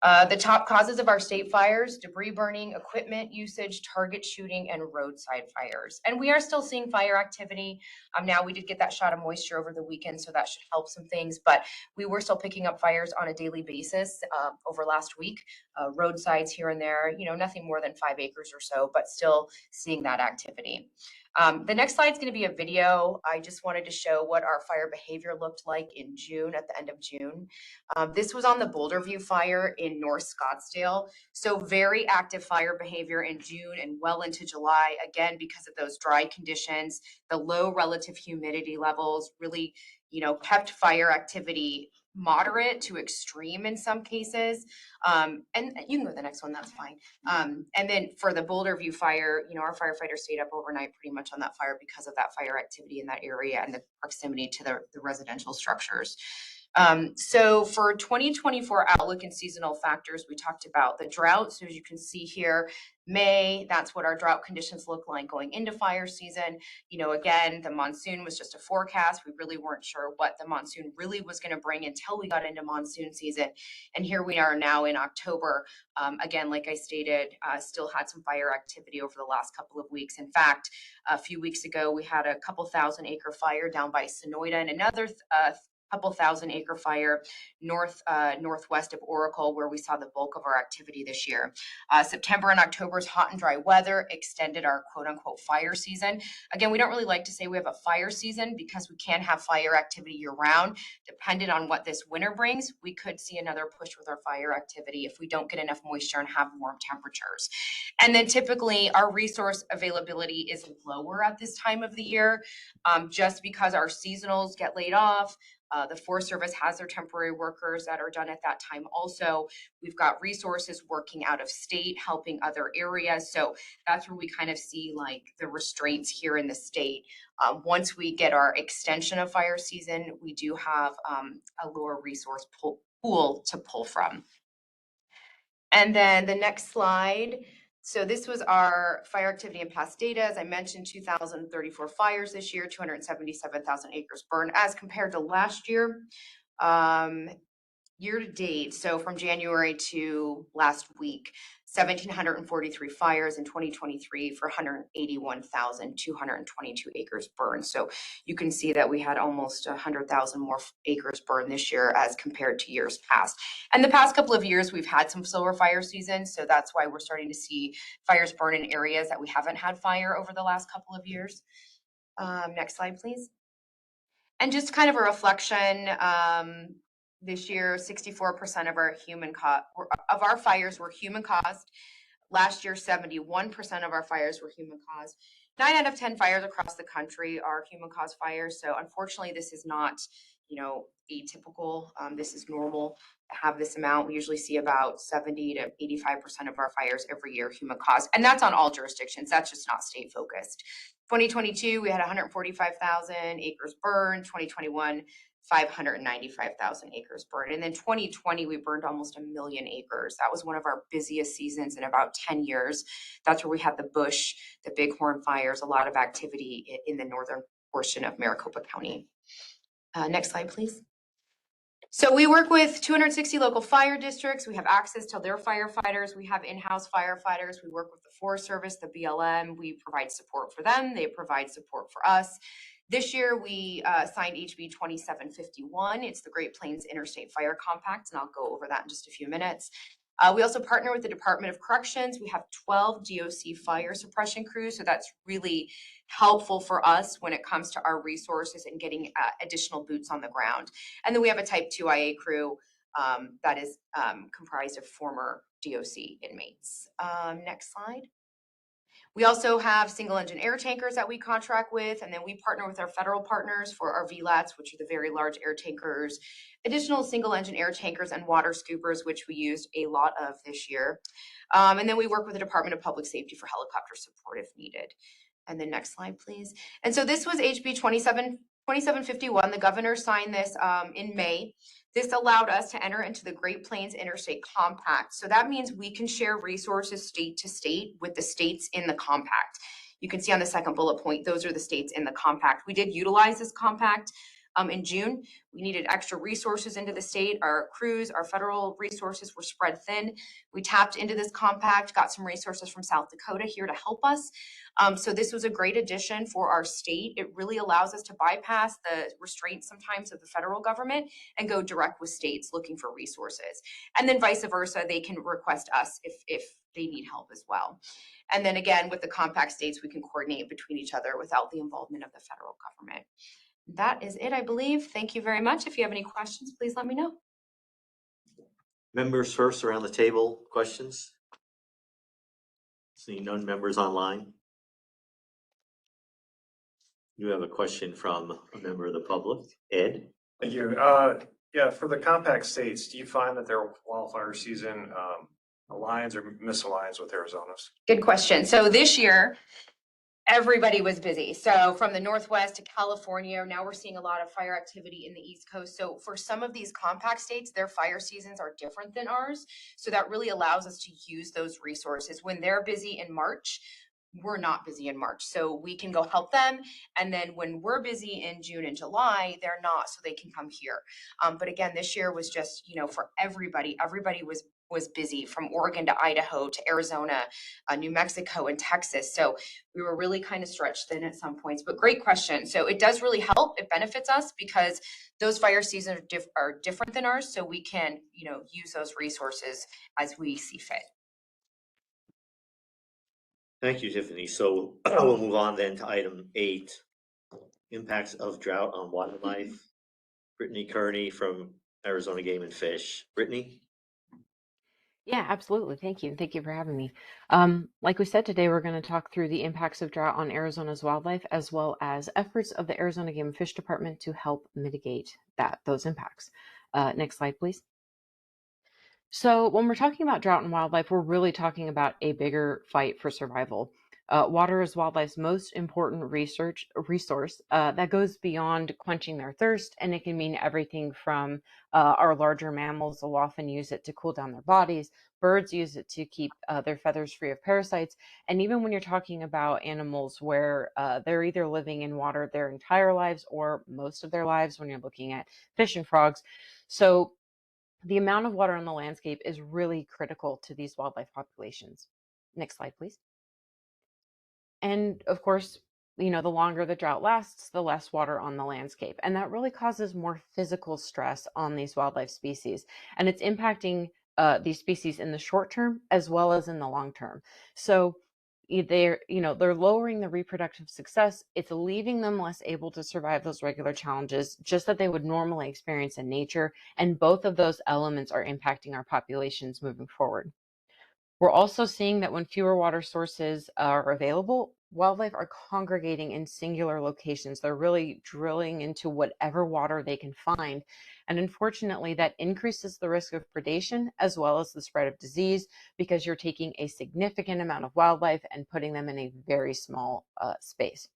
The top causes of our state fires: debris burning, equipment usage, target shooting, and roadside fires. And we are still seeing fire activity. Now we did get that shot of moisture over the weekend, so that should help some things, but we were still picking up fires on a daily basis over last week. Roadsides here and there, nothing more than 5 acres or so, but still seeing that activity. The next slide is going to be a video. I just wanted to show what our fire behavior looked like in June, at the end of June. This was on the Boulder View fire in North Scottsdale. So very active fire behavior in June and well into July, again, because of those dry conditions. The low relative humidity levels really, kept fire activity moderate to extreme in some cases. And you can go to the next one, that's fine. And then for the Boulder View fire, our firefighters stayed up overnight pretty much on that fire because of that fire activity in that area and the proximity to the residential structures. So for 2024 outlook and seasonal factors, we talked about the drought. So as you can see here, May, that's what our drought conditions look like going into fire season. You know, again, the monsoon was just a forecast. We really weren't sure what the monsoon really was going to bring until we got into monsoon season. And here we are now in October. Again, like I stated, still had some fire activity over the last couple of weeks. In fact, a few weeks ago, we had a couple thousand acre fire down by Sonoyta and another couple thousand acre fire northwest of Oracle, where we saw the bulk of our activity this year. September and October's hot and dry weather extended our quote unquote fire season. Again, we don't really like to say we have a fire season because we can have fire activity year round. Depending on what this winter brings, we could see another push with our fire activity if we don't get enough moisture and have warm temperatures. And then typically our resource availability is lower at this time of the year, just because our seasonals get laid off. The Forest Service has their temporary workers that are done at that time. Also, we've got resources working out of state, helping other areas. So that's where we kind of see like the restraints here in the state. Once we get our extension of fire season, we do have a lower resource pool to pull from. And then the next slide. So this was our fire activity and past data. As I mentioned, 2,034 fires this year, 277,000 acres burned as compared to last year. Year to date, so from January to last week, 1,743 fires in 2023 for 181,222 acres burned. So you can see that we had almost 100,000 more acres burned this year as compared to years past. And the past couple of years, we've had some slower fire seasons. So that's why we're starting to see fires burn in areas that we haven't had fire over the last couple of years. Next slide, please. And just kind of a reflection, this year, 64% of our fires were human caused. Last year, 71% of our fires were human caused. 9 out of 10 fires across the country are human caused fires. So unfortunately, this is not, atypical. This is normal to have this amount. We usually see about 70 to 85% of our fires every year human caused. And that's on all jurisdictions. That's just not state focused. 2022, we had 145,000 acres burned. 2021, 595,000 acres burned. And then 2020, we burned almost 1 million acres. That was one of our busiest seasons in about 10 years. That's where we had the bush, the bighorn fires, a lot of activity in the northern portion of Maricopa County. Next slide, please. So we work with 260 local fire districts. We have access to their firefighters. We have in-house firefighters. We work with the Forest Service, the BLM. We provide support for them. They provide support for us. This year, we signed HB 2751. It's the Great Plains Interstate Fire Compact, and I'll go over that in just a few minutes. We also partner with the Department of Corrections. We have 12 DOC fire suppression crews, so that's really helpful for us when it comes to our resources and getting additional boots on the ground. And then we have a Type 2 IA crew that is comprised of former DOC inmates. Next slide. We also have single engine air tankers that we contract with, and then we partner with our federal partners for our VLATs, which are the very large air tankers, additional single engine air tankers and water scoopers, which we used a lot of this year. And then we work with the Department of Public Safety for helicopter support if needed. And then next slide, please. And so this was HB 2751. The governor signed this in May. This allowed us to enter into the Great Plains Interstate Compact. So that means we can share resources state to state with the states in the compact. You can see on the second bullet point, those are the states in the compact. We did utilize this compact in June. We needed extra resources into the state. Our crews, our federal resources were spread thin. We tapped into this compact, got some resources from South Dakota here to help us. So this was a great addition for our state. It really allows us to bypass the restraints sometimes of the federal government and go direct with states looking for resources. And then vice versa, they can request us if they need help as well. And then again, with the compact states, we can coordinate between each other without the involvement of the federal government. That is it, I believe. Thank you very much. If you have any questions, please let me know. Members first around the table, questions? Seeing none, members online. You have a question from a member of the public, Ed. Thank you. Yeah, for the compact states, do you find that their wildfire season aligns or misaligns with Arizona's? Good question. So this year, everybody was busy. So from the Northwest to California, now we're seeing a lot of fire activity in the East Coast. So for some of these compact states, their fire seasons are different than ours. So that really allows us to use those resources. When they're busy in March, we're not busy in March. So we can go help them. And then when we're busy in June and July, they're not, so they can come here. But again, this year was just, for everybody was busy, from Oregon to Idaho to Arizona, New Mexico and Texas. So we were really kind of stretched thin at some points, but great question. So it does really help. It benefits us because those fire seasons are different than ours. So we can, use those resources as we see fit. Thank you, Tiffany. So we'll move on then to item 8, impacts of drought on wildlife. Brittany Kearney from Arizona Game and Fish. Brittany? Yeah, absolutely. Thank you. Thank you for having me. Like we said, today we're going to talk through the impacts of drought on Arizona's wildlife, as well as efforts of the Arizona Game and Fish Department to help mitigate those impacts. Next slide, please. So when we're talking about drought and wildlife, we're really talking about a bigger fight for survival. Water is wildlife's most important resource that goes beyond quenching their thirst, and it can mean everything from our larger mammals will often use it to cool down their bodies. Birds use it to keep their feathers free of parasites. And even when you're talking about animals where they're either living in water their entire lives or most of their lives, when you're looking at fish and frogs. So the amount of water on the landscape is really critical to these wildlife populations. Next slide, please. And of course, the longer the drought lasts, the less water on the landscape. And that really causes more physical stress on these wildlife species. And it's impacting these species in the short term as well as in the long term. So they're lowering the reproductive success. It's leaving them less able to survive those regular challenges just that they would normally experience in nature. And both of those elements are impacting our populations moving forward. We're also seeing that when fewer water sources are available, wildlife are congregating in singular locations. They're really drilling into whatever water they can find. And unfortunately, that increases the risk of predation as well as the spread of disease, because you're taking a significant amount of wildlife and putting them in a very small space.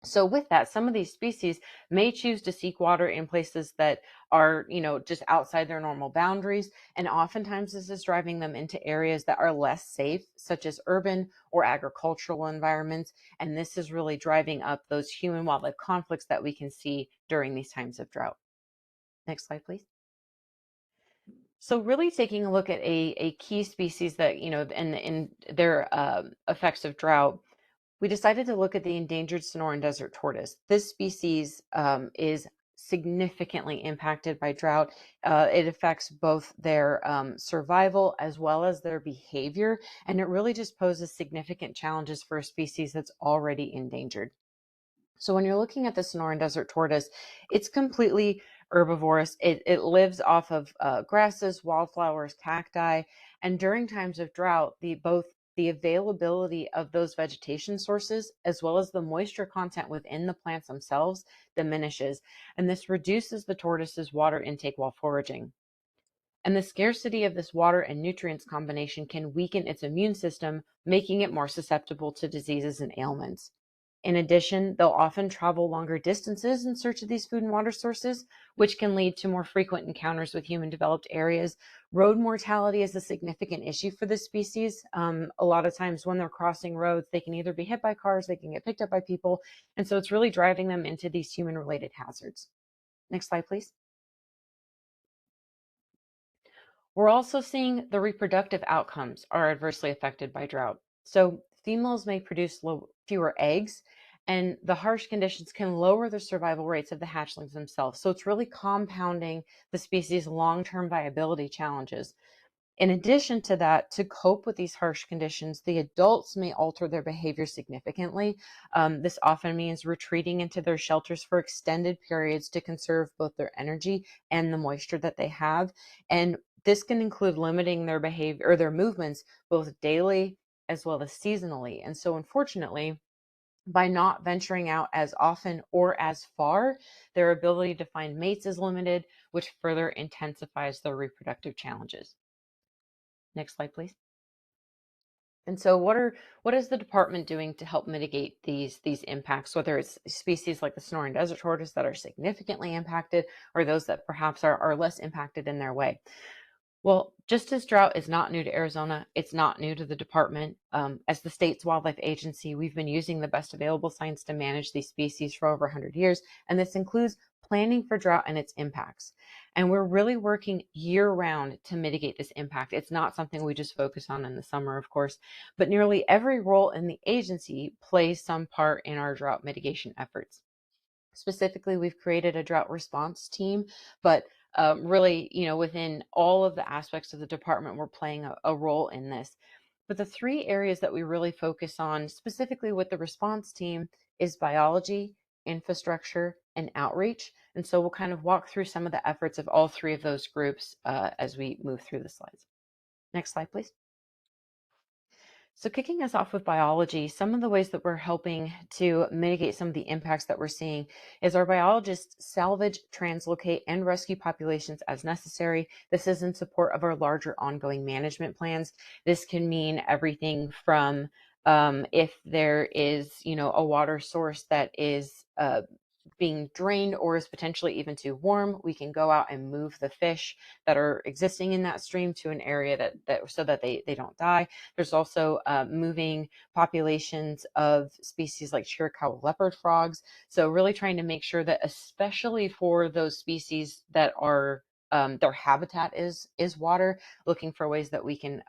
So with that, some of these species may choose to seek water in places that are, just outside their normal boundaries. And oftentimes this is driving them into areas that are less safe, such as urban or agricultural environments. And this is really driving up those human wildlife conflicts that we can see during these times of drought. Next slide, please. So really taking a look at a key species that, and their effects of drought, we decided to look at the endangered Sonoran desert tortoise. This species is significantly impacted by drought. It affects both their survival as well as their behavior, and it really just poses significant challenges for a species that's already endangered. So when you're looking at the Sonoran desert tortoise, it's completely herbivorous. It lives off of grasses, wildflowers, cacti, and during times of drought, both the availability of those vegetation sources as well as the moisture content within the plants themselves diminishes, and this reduces the tortoise's water intake while foraging. And the scarcity of this water and nutrients combination can weaken its immune system, making it more susceptible to diseases and ailments. In addition, they'll often travel longer distances in search of these food and water sources, which can lead to more frequent encounters with human developed areas. Road mortality is a significant issue for this species. A lot of times when they're crossing roads, they can either be hit by cars, they can get picked up by people. And so it's really driving them into these human related hazards. Next slide, please. We're also seeing the reproductive outcomes are adversely affected by drought. So females may produce fewer eggs, and the harsh conditions can lower the survival rates of the hatchlings themselves. So it's really compounding the species' long-term viability challenges. In addition to that, to cope with these harsh conditions, the adults may alter their behavior significantly. This often means retreating into their shelters for extended periods to conserve both their energy and the moisture that they have. And this can include limiting their behavior or their movements both daily as well as seasonally. And so unfortunately, by not venturing out as often or as far, their ability to find mates is limited, which further intensifies their reproductive challenges. Next slide, please. And so what is the department doing to help mitigate these impacts, whether it's species like the Sonoran desert tortoise that are significantly impacted or those that perhaps are less impacted in their way? Well, just as drought is not new to Arizona, it's not new to the department. As the state's wildlife agency, we've been using the best available science to manage these species for over 100 years, and this includes planning for drought and its impacts. And we're really working year round to mitigate this impact. It's not something we just focus on in the summer, of course, but nearly every role in the agency plays some part in our drought mitigation efforts. Specifically, we've created a drought response team, but really, within all of the aspects of the department, we're playing a role in this. But the three areas that we really focus on specifically with the response team is biology, infrastructure, and outreach. And so we'll kind of walk through some of the efforts of all three of those groups as we move through the slides. Next slide, please. So kicking us off with biology, some of the ways that we're helping to mitigate some of the impacts that we're seeing is our biologists salvage, translocate, and rescue populations as necessary. This is in support of our larger ongoing management plans. This can mean everything from if there is, a water source that is being drained or is potentially even too warm, we can go out and move the fish that are existing in that stream to an area that so that they don't die. There's also moving populations of species like Chiricahua leopard frogs. So really trying to make sure that, especially for those species that are their habitat is water, looking for ways that we can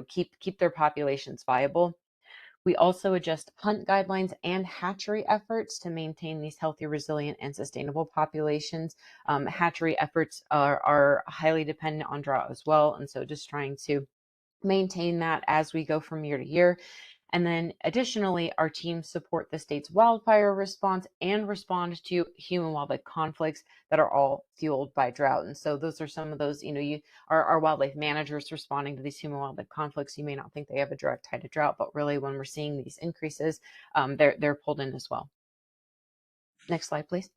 keep their populations viable. We also adjust hunt guidelines and hatchery efforts to maintain these healthy, resilient, and sustainable populations. Hatchery efforts are highly dependent on drought as well, and so just trying to maintain that as we go from year to year. And then additionally, our teams support the state's wildfire response and respond to human wildlife conflicts that are all fueled by drought. And so those are some of those, our wildlife managers responding to these human wildlife conflicts. You may not think they have a direct tie to drought, but really when we're seeing these increases, they're pulled in as well. Next slide, please.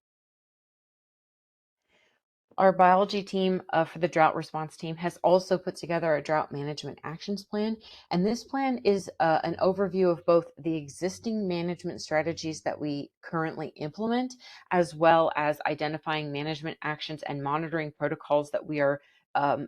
Our biology team for the drought response team has also put together a drought management actions plan. And this plan is an overview of both the existing management strategies that we currently implement, as well as identifying management actions and monitoring protocols that we are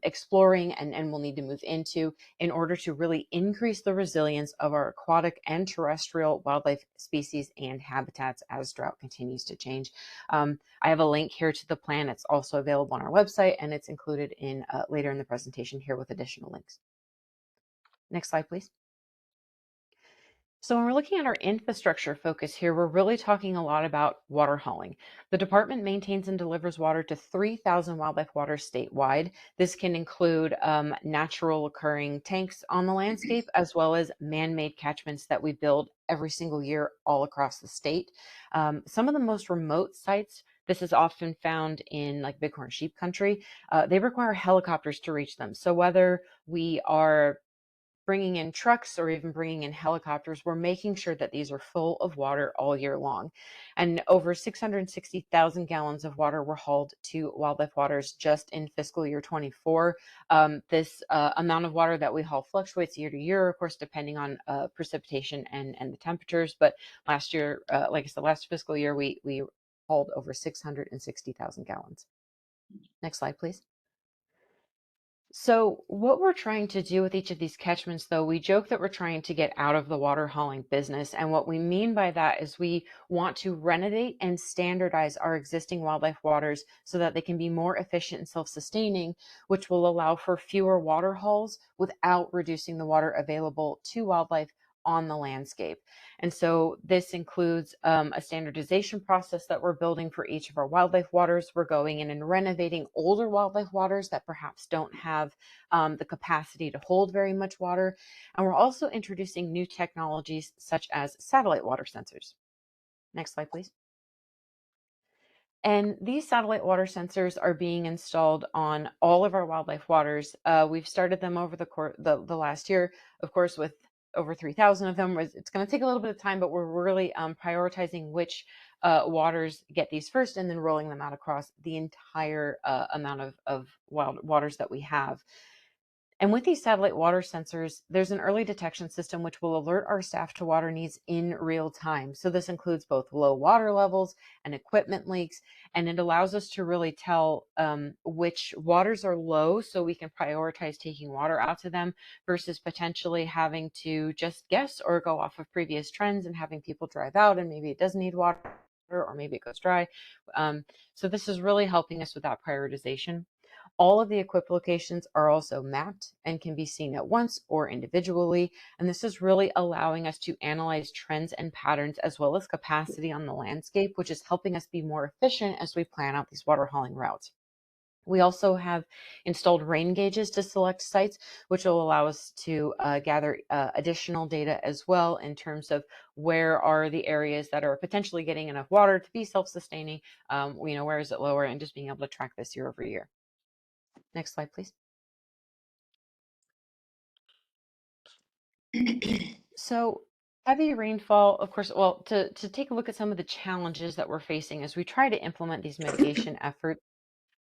exploring and will need to move into in order to really increase the resilience of our aquatic and terrestrial wildlife species and habitats as drought continues to change. I have a link here to the plan. It's also available on our website, and it's included in later in the presentation here with additional links. Next slide, please. So when we're looking at our infrastructure focus here, we're really talking a lot about water hauling. The department maintains and delivers water to 3,000 wildlife waters statewide. This can include natural occurring tanks on the landscape, as well as man-made catchments that we build every single year all across the state. Some of the most remote sites, this is often found in like bighorn sheep country, they require helicopters to reach them. So whether we are bringing in trucks or even bringing in helicopters, we're making sure that these are full of water all year long. And over 660,000 gallons of water were hauled to wildlife waters just in fiscal year 24. This amount of water that we haul fluctuates year to year, of course, depending on precipitation and the temperatures. But last year, like I said, last fiscal year, we hauled over 660,000 gallons. Next slide, please. So what we're trying to do with each of these catchments, though, we joke that we're trying to get out of the water hauling business. And what we mean by that is we want to renovate and standardize our existing wildlife waters so that they can be more efficient and self-sustaining, which will allow for fewer water hauls without reducing the water available to wildlife on the landscape. And so this includes a standardization process that we're building for each of our wildlife waters. We're going in and renovating older wildlife waters that perhaps don't have the capacity to hold very much water. And we're also introducing new technologies such as satellite water sensors. Next slide, please. And these satellite water sensors are being installed on all of our wildlife waters. We've started them over the last year, of course, with over 3,000 of them. It's going to take a little bit of time, but we're really prioritizing which waters get these first and then rolling them out across the entire amount of wild waters that we have. And with these satellite water sensors, there's an early detection system which will alert our staff to water needs in real time. So this includes both low water levels and equipment leaks, and it allows us to really tell which waters are low so we can prioritize taking water out to them versus potentially having to just guess or go off of previous trends and having people drive out and maybe it doesn't need water or maybe it goes dry. So this is really helping us with that prioritization. All of the equipped locations are also mapped and can be seen at once or individually. And this is really allowing us to analyze trends and patterns as well as capacity on the landscape, which is helping us be more efficient as we plan out these water hauling routes. We also have installed rain gauges to select sites, which will allow us to gather additional data as well in terms of where are the areas that are potentially getting enough water to be self-sustaining, where is it lower, and just being able to track this year over year. Next slide, please. So heavy rainfall, of course, well, to take a look at some of the challenges that we're facing as we try to implement these mitigation efforts.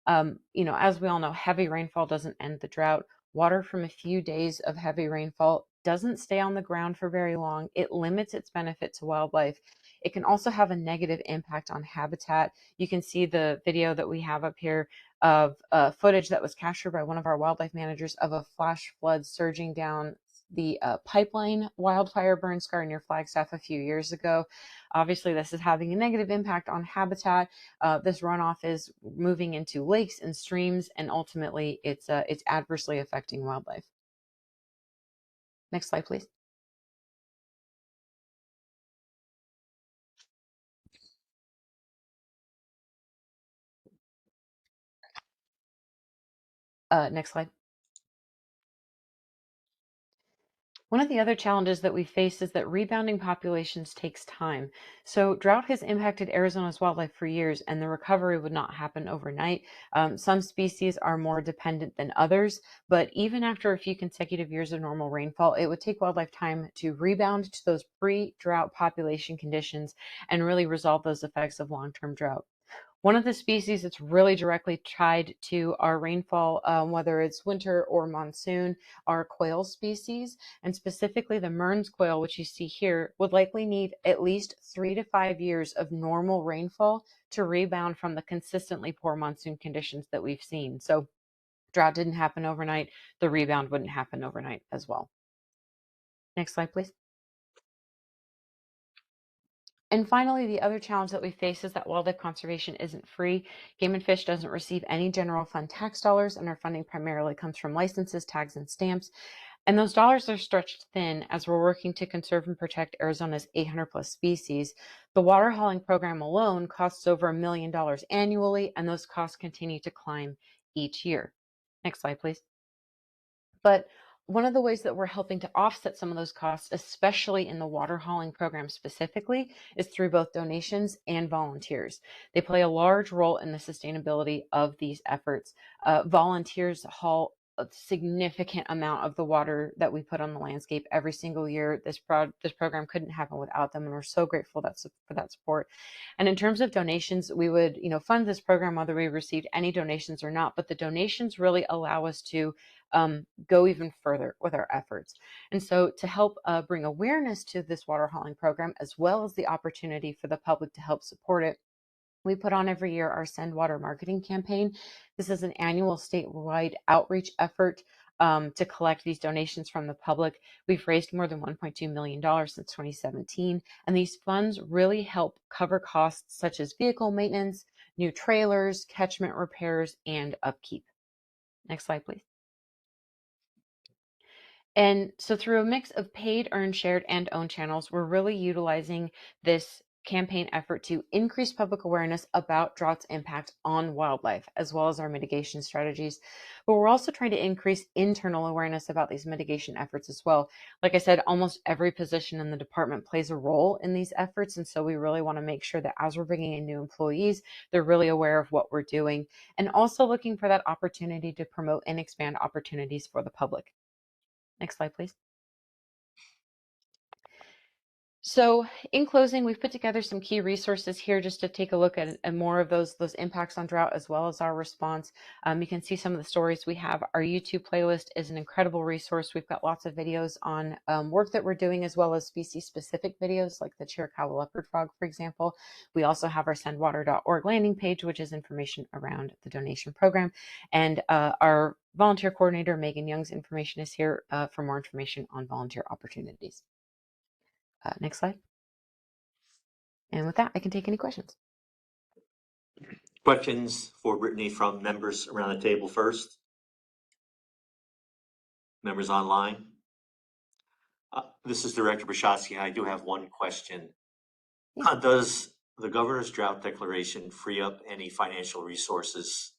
As we all know, heavy rainfall doesn't end the drought. Water from a few days of heavy rainfall doesn't stay on the ground for very long. It limits its benefit to wildlife. It can also have a negative impact on habitat. You can see the video that we have up here of footage that was captured by one of our wildlife managers of a flash flood surging down the pipeline wildfire burn scar near Flagstaff a few years ago. Obviously, this is having a negative impact on habitat. This runoff is moving into lakes and streams, and ultimately, it's adversely affecting wildlife. Next slide, please. Next slide. One of the other challenges that we face is that rebounding populations takes time. So drought has impacted Arizona's wildlife for years, and the recovery would not happen overnight. Some species are more dependent than others, but even after a few consecutive years of normal rainfall, it would take wildlife time to rebound to those pre-drought population conditions and really resolve those effects of long-term drought. One of the species that's really directly tied to our rainfall, whether it's winter or monsoon, are quail species, and specifically the Mearns quail, which you see here, would likely need at least 3 to 5 years of normal rainfall to rebound from the consistently poor monsoon conditions that we've seen. So drought didn't happen overnight. The rebound wouldn't happen overnight as well. Next slide, please. And finally, the other challenge that we face is that wildlife conservation isn't free. Game and Fish doesn't receive any general fund tax dollars, and our funding primarily comes from licenses, tags, and stamps. And those dollars are stretched thin as we're working to conserve and protect Arizona's 800 plus species. The water hauling program alone costs over $1 million annually, and those costs continue to climb each year. Next slide, please. But one of the ways that we're helping to offset some of those costs, especially in the water hauling program specifically, is through both donations and volunteers. They play a large role in the sustainability of these efforts. Volunteers haul a significant amount of the water that we put on the landscape every single year. This program couldn't happen without them, and we're so grateful for that support. And in terms of donations, we would fund this program whether we received any donations or not, but the donations really allow us to go even further with our efforts. And so to help bring awareness to this water hauling program, as well as the opportunity for the public to help support it, we put on every year our Send Water marketing campaign. This is an annual statewide outreach effort to collect these donations from the public. We've raised more than $1.2 million since 2017, and these funds really help cover costs such as vehicle maintenance, new trailers, catchment repairs, and upkeep. Next slide, please. And so through a mix of paid, earned, shared, and owned channels, we're really utilizing this campaign effort to increase public awareness about drought's impact on wildlife, as well as our mitigation strategies. But we're also trying to increase internal awareness about these mitigation efforts as well. Like I said, almost every position in the department plays a role in these efforts. And so we really want to make sure that as we're bringing in new employees, they're really aware of what we're doing, and also looking for that opportunity to promote and expand opportunities for the public. Next slide, please. So in closing, we've put together some key resources here just to take a look at more of those impacts on drought as well as our response. You can see some of the stories we have. Our YouTube playlist is an incredible resource. We've got lots of videos on work that we're doing as well as species-specific videos like the Chiricahua leopard frog, for example. We also have our sendwater.org landing page, which is information around the donation program. And our volunteer coordinator, Megan Young's information is here for more information on volunteer opportunities. Next slide. And with that, I can take any questions. Questions for Brittany from members around the table first? Members online? This is Director Brzezinski. I do have one question. Does the governor's drought declaration free up any financial resources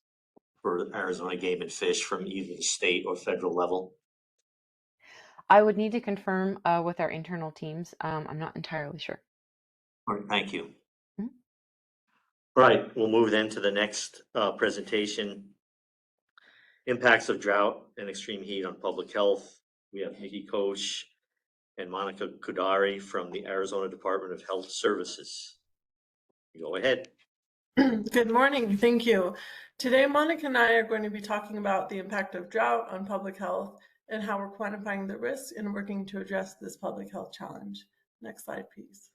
for Arizona Game and Fish from either the state or federal level? I would need to confirm with our internal teams. I'm not entirely sure. All right, thank you. All right, we'll move then to the next presentation. Impacts of drought and extreme heat on public health. We have Nikki Koch and Monica Kudari from the Arizona Department of Health Services. Go ahead. Good morning, thank you. Today, Monica and I are going to be talking about the impact of drought on public health and how we're quantifying the risks and working to address this public health challenge. Next slide, please.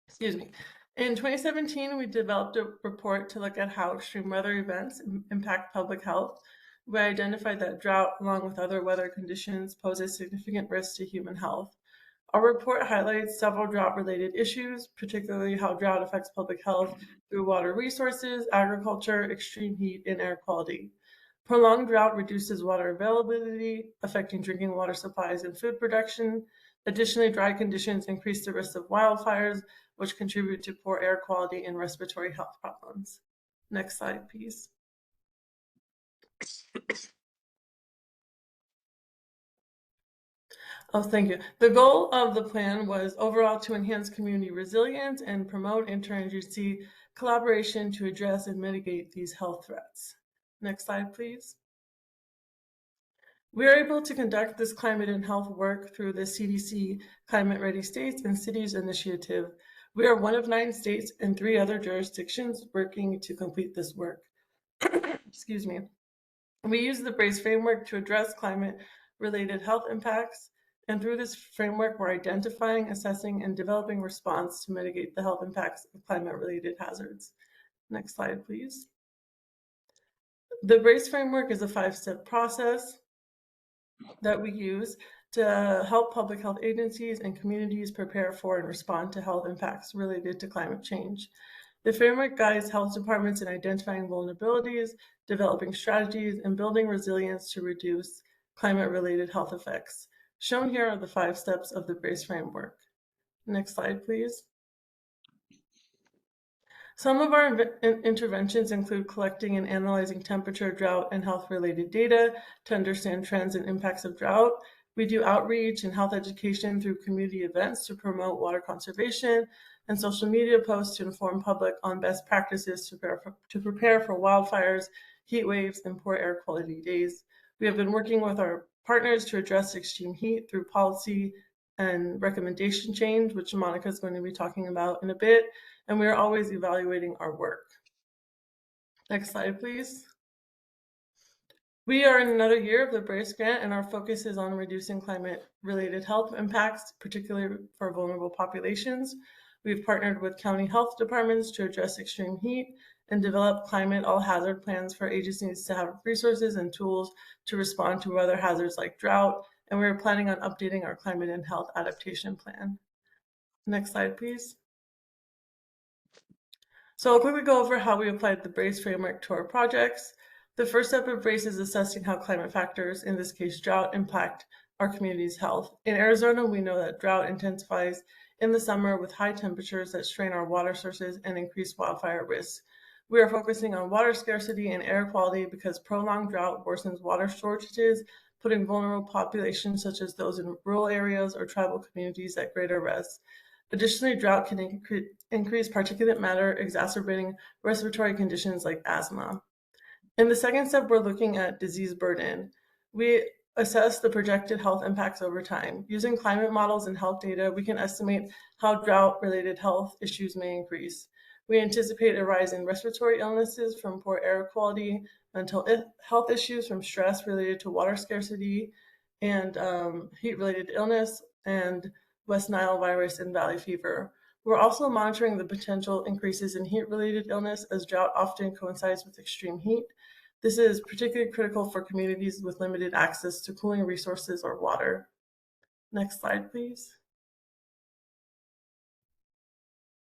Excuse me. In 2017, we developed a report to look at how extreme weather events impact public health. We identified that drought, along with other weather conditions, poses significant risk to human health. Our report highlights several drought-related issues, particularly how drought affects public health through water resources, agriculture, extreme heat, and air quality. Prolonged drought reduces water availability, affecting drinking water supplies and food production. Additionally, dry conditions increase the risk of wildfires, which contribute to poor air quality and respiratory health problems. Next slide, please. Oh, thank you. The goal of the plan was overall to enhance community resilience and promote interagency collaboration to address and mitigate these health threats. Next slide, please. We are able to conduct this climate and health work through the CDC Climate Ready States and Cities Initiative. We are one of 9 states and 3 other jurisdictions working to complete this work. Excuse me. We use the BRACE framework to address climate-related health impacts. And through this framework, we're identifying, assessing, and developing response to mitigate the health impacts of climate-related hazards. Next slide, please. The BRACE framework is a 5-step process that we use to help public health agencies and communities prepare for and respond to health impacts related to climate change. The framework guides health departments in identifying vulnerabilities, developing strategies, and building resilience to reduce climate-related health effects. Shown here are the 5 steps of the BRACE framework. Next slide, please. Some of our interventions include collecting and analyzing temperature, drought, and health-related data to understand trends and impacts of drought. We do outreach and health education through community events to promote water conservation and social media posts to inform public on best practices to prepare for wildfires, heat waves, and poor air quality days. We have been working with our partners to address extreme heat through policy and recommendation change, which Monica is going to be talking about in a bit, and we are always evaluating our work. Next slide, please. We are in another year of the BRACE grant, and our focus is on reducing climate-related health impacts, particularly for vulnerable populations. We've partnered with county health departments to address extreme heat and develop climate all-hazard plans for agencies to have resources and tools to respond to weather hazards like drought, and we're planning on updating our climate and health adaptation plan. Next slide, please. So I'll quickly go over how we applied the BRACE framework to our projects. The first step of BRACE is assessing how climate factors, in this case drought, impact our community's health. In Arizona, we know that drought intensifies in the summer with high temperatures that strain our water sources and increase wildfire risks. We are focusing on water scarcity and air quality because prolonged drought worsens water shortages, putting vulnerable populations such as those in rural areas or tribal communities at greater risk. Additionally, drought can increase particulate matter, exacerbating respiratory conditions like asthma. In the second step, we're looking at disease burden. We assess the projected health impacts over time. Using climate models and health data, we can estimate how drought-related health issues may increase. We anticipate a rise in respiratory illnesses from poor air quality, mental health issues from stress related to water scarcity, and heat-related illness, and West Nile virus and valley fever. We're also monitoring the potential increases in heat-related illness, as drought often coincides with extreme heat. This is particularly critical for communities with limited access to cooling resources or water. Next slide, please.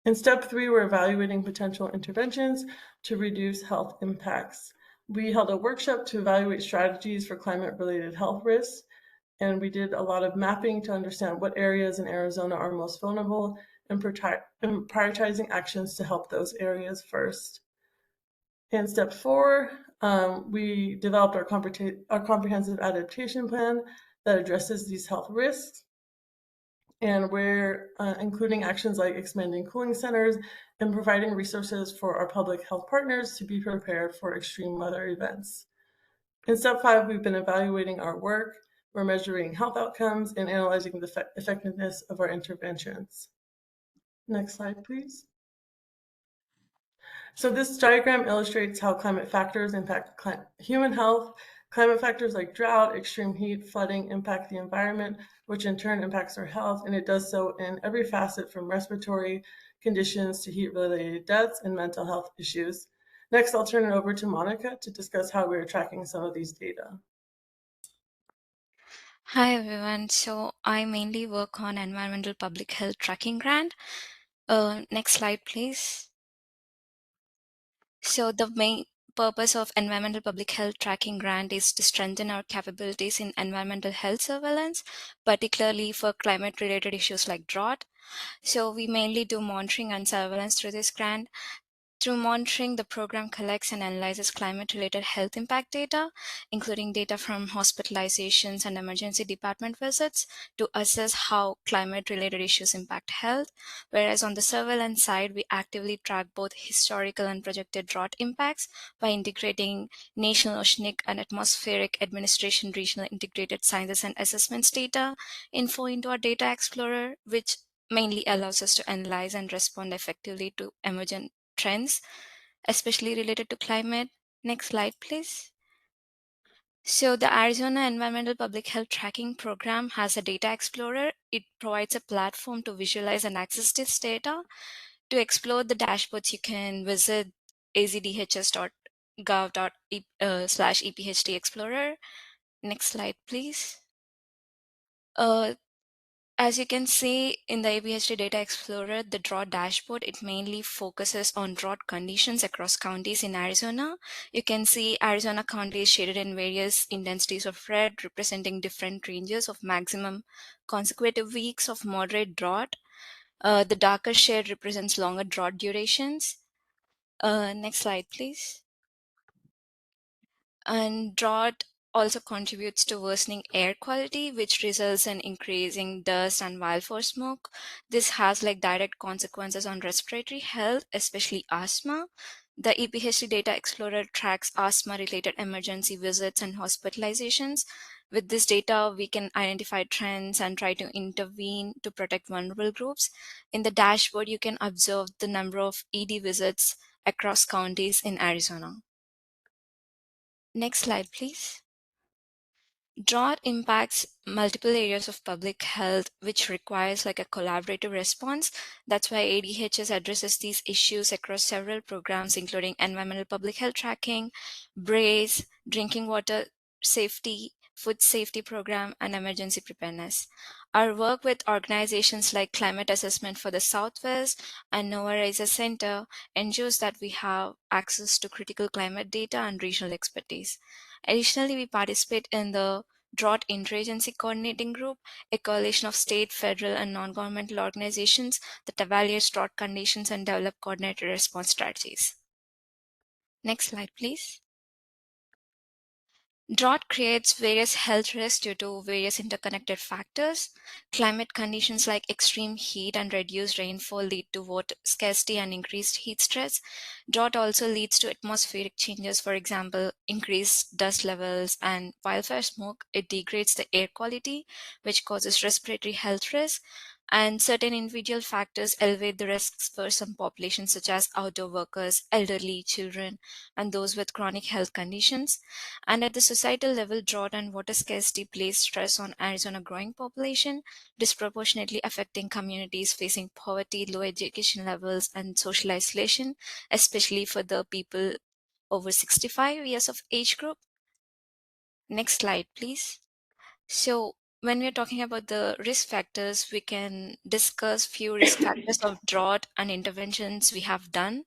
In step 3, we're evaluating potential interventions to reduce health impacts. We held a workshop to evaluate strategies for climate-related health risks, and we did a lot of mapping to understand what areas in Arizona are most vulnerable and prioritizing actions to help those areas first. In step 4, we developed our comprehensive adaptation plan that addresses these health risks. And we're including actions like expanding cooling centers and providing resources for our public health partners to be prepared for extreme weather events. In step 5, we've been evaluating our work. We're measuring health outcomes and analyzing the effectiveness of our interventions. Next slide, please. So this diagram illustrates how climate factors impact human health. Climate factors like drought, extreme heat, flooding impact the environment, which in turn impacts our health, and it does so in every facet from respiratory conditions to heat-related deaths and mental health issues. Next, I'll turn it over to Monica to discuss how we're tracking some of these data. Hi everyone. So I mainly work on environmental public health tracking grant. Next slide, please. So the main purpose of environmental public health tracking grant is to strengthen our capabilities in environmental health surveillance, particularly for climate related issues like drought. So we mainly do monitoring and surveillance through this grant. Through monitoring, the program collects and analyzes climate-related health impact data, including data from hospitalizations and emergency department visits, to assess how climate-related issues impact health. Whereas on the surveillance side, we actively track both historical and projected drought impacts by integrating national oceanic and atmospheric administration regional integrated sciences and assessments data info into our data explorer, which mainly allows us to analyze and respond effectively to emergent trends, especially related to climate. Next slide, please. So the Arizona Environmental Public Health Tracking Program has a data explorer. It provides a platform to visualize and access this data. To explore the dashboards, you can visit azdhs.gov./EPHD Explorer. Next slide, please. As you can see in the APHD Data Explorer, the drought dashboard, it mainly focuses on drought conditions across counties in Arizona. You can see Arizona counties shaded in various intensities of red, representing different ranges of maximum consecutive weeks of moderate drought. The darker shade represents longer drought durations. Next slide, please. And drought also contributes to worsening air quality, which results in increasing dust and wildfire smoke. This has direct consequences on respiratory health, especially asthma. The EPHD Data Explorer tracks asthma-related emergency visits and hospitalizations. With this data, we can identify trends and try to intervene to protect vulnerable groups. In the dashboard, you can observe the number of ED visits across counties in Arizona. Next slide, please. Drought impacts multiple areas of public health, which requires a collaborative response. That's why ADHS addresses these issues across several programs, including environmental public health tracking, BRACE, drinking water safety, food safety program, and emergency preparedness. Our work with organizations like Climate Assessment for the Southwest and Nova Riser Center ensures that we have access to critical climate data and regional expertise. Additionally, we participate in the Drought Interagency Coordinating Group, a coalition of state, federal, and non-governmental organizations that evaluates drought conditions and develop coordinated response strategies. Next slide, please. Drought creates various health risks due to various interconnected factors. Climate conditions like extreme heat and reduced rainfall lead to water scarcity and increased heat stress. Drought also leads to atmospheric changes, for example, increased dust levels and wildfire smoke. It degrades the air quality, which causes respiratory health risks. And certain individual factors elevate the risks for some populations, such as outdoor workers, elderly, children, and those with chronic health conditions. And at the societal level, drought and water scarcity place stress on Arizona growing population, disproportionately affecting communities facing poverty, low education levels, and social isolation, especially for the people over 65 years of age group. Next slide, please. So when we're talking about the risk factors, we can discuss few risk factors of drought and interventions we have done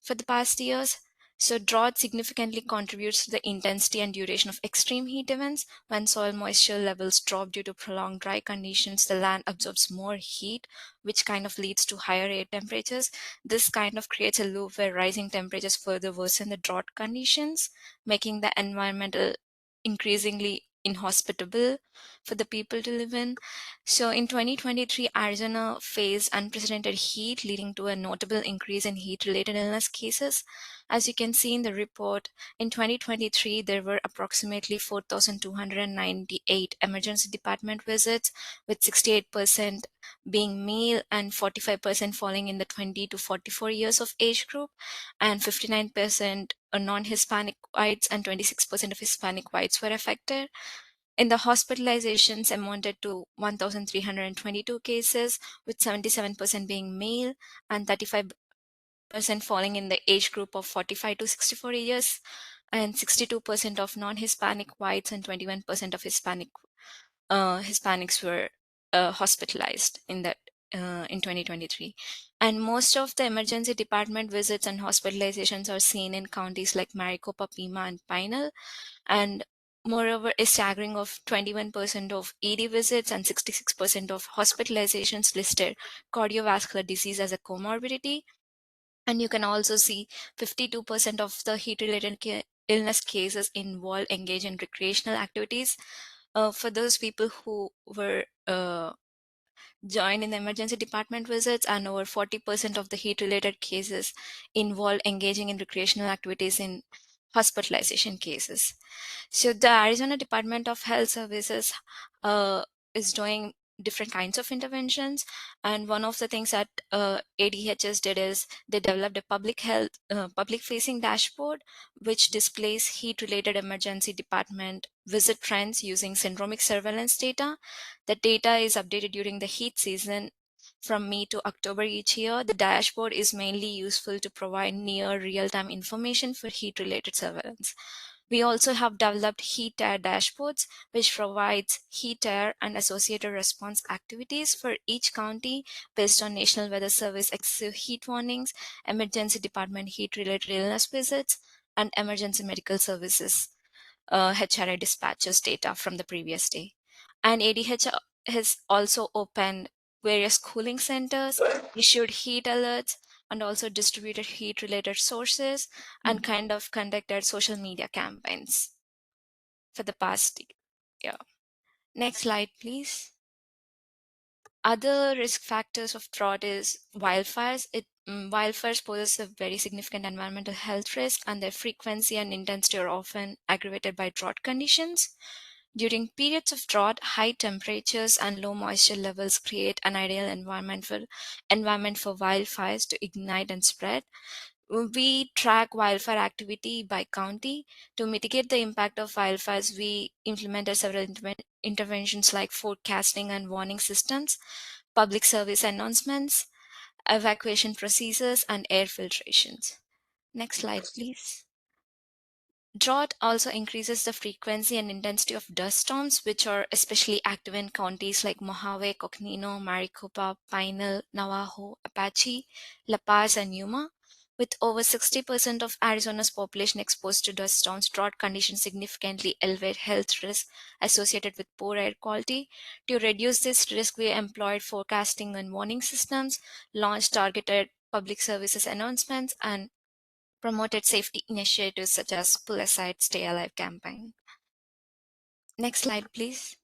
for the past years. So drought significantly contributes to the intensity and duration of extreme heat events. When soil moisture levels drop due to prolonged dry conditions, the land absorbs more heat, which kind of leads to higher air temperatures. This kind of creates a loop where rising temperatures further worsen the drought conditions, making the environmental increasingly inhospitable for the people to live in. So in 2023, Arizona faced unprecedented heat, leading to a notable increase in heat-related illness cases. As you can see in the report, in 2023, there were approximately 4,298 emergency department visits, with 68% being male and 45% falling in the 20 to 44 years of age group, and 59% are non-Hispanic whites and 26% of Hispanic whites were affected. In the hospitalizations amounted to 1,322 cases, with 77% being male and 35% falling in the age group of 45 to 64 years, and 62% of non-Hispanic whites and 21% of Hispanics were hospitalized in that in 2023. And most of the emergency department visits and hospitalizations are seen in counties like Maricopa, Pima, and Pinal. And moreover, a staggering of 21% of ED visits and 66% of hospitalizations listed cardiovascular disease as a comorbidity. And you can also see 52% of the heat-related illness cases involved engage in recreational activities. For those people who were joined in the emergency department visits, and over 40% of the heat-related cases involved engaging in recreational activities in hospitalization cases. So the Arizona Department of Health Services is doing different kinds of interventions, and one of the things that ADHS did is they developed a public facing dashboard which displays heat related emergency department visit trends using syndromic surveillance data. The data is updated during the heat season from May to October each year. The dashboard is mainly useful to provide near real-time information for heat-related surveillance. We also have developed heat air dashboards, which provides heat air and associated response activities for each county based on National Weather Service excessive heat warnings, emergency department heat-related illness visits, and emergency medical services HRA dispatches data from the previous day. And ADH has also opened various cooling centers, issued heat alerts, and also distributed heat related sources and kind of conducted social media campaigns for the past year. Next slide, please. Other risk factors of drought is wildfires. Wildfires poses a very significant environmental health risk, and their frequency and intensity are often aggravated by drought conditions. During periods of drought, high temperatures and low moisture levels create an ideal environment for wildfires to ignite and spread. We track wildfire activity by county. To mitigate the impact of wildfires, we implemented several interventions like forecasting and warning systems, public service announcements, evacuation procedures, and air filtrations. Next slide, please. Drought also increases the frequency and intensity of dust storms, which are especially active in counties like Mojave, Coconino, Maricopa, Pinal, Navajo, Apache, La Paz, and Yuma. With over 60% of Arizona's population exposed to dust storms, drought conditions significantly elevate health risks associated with poor air quality. To reduce this risk, we employed forecasting and warning systems, launched targeted public services announcements, and promoted safety initiatives such as Pull Aside, Stay Alive campaign. Next slide, please.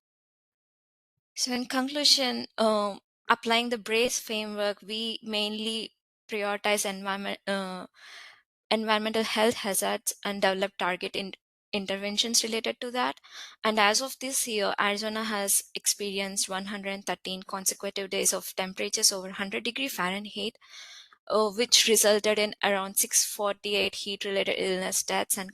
So in conclusion, applying the BRACE framework, we mainly prioritize environmental health hazards and develop target interventions related to that. And as of this year, Arizona has experienced 113 consecutive days of temperatures over 100°F, which resulted in around 648 heat-related illness deaths, and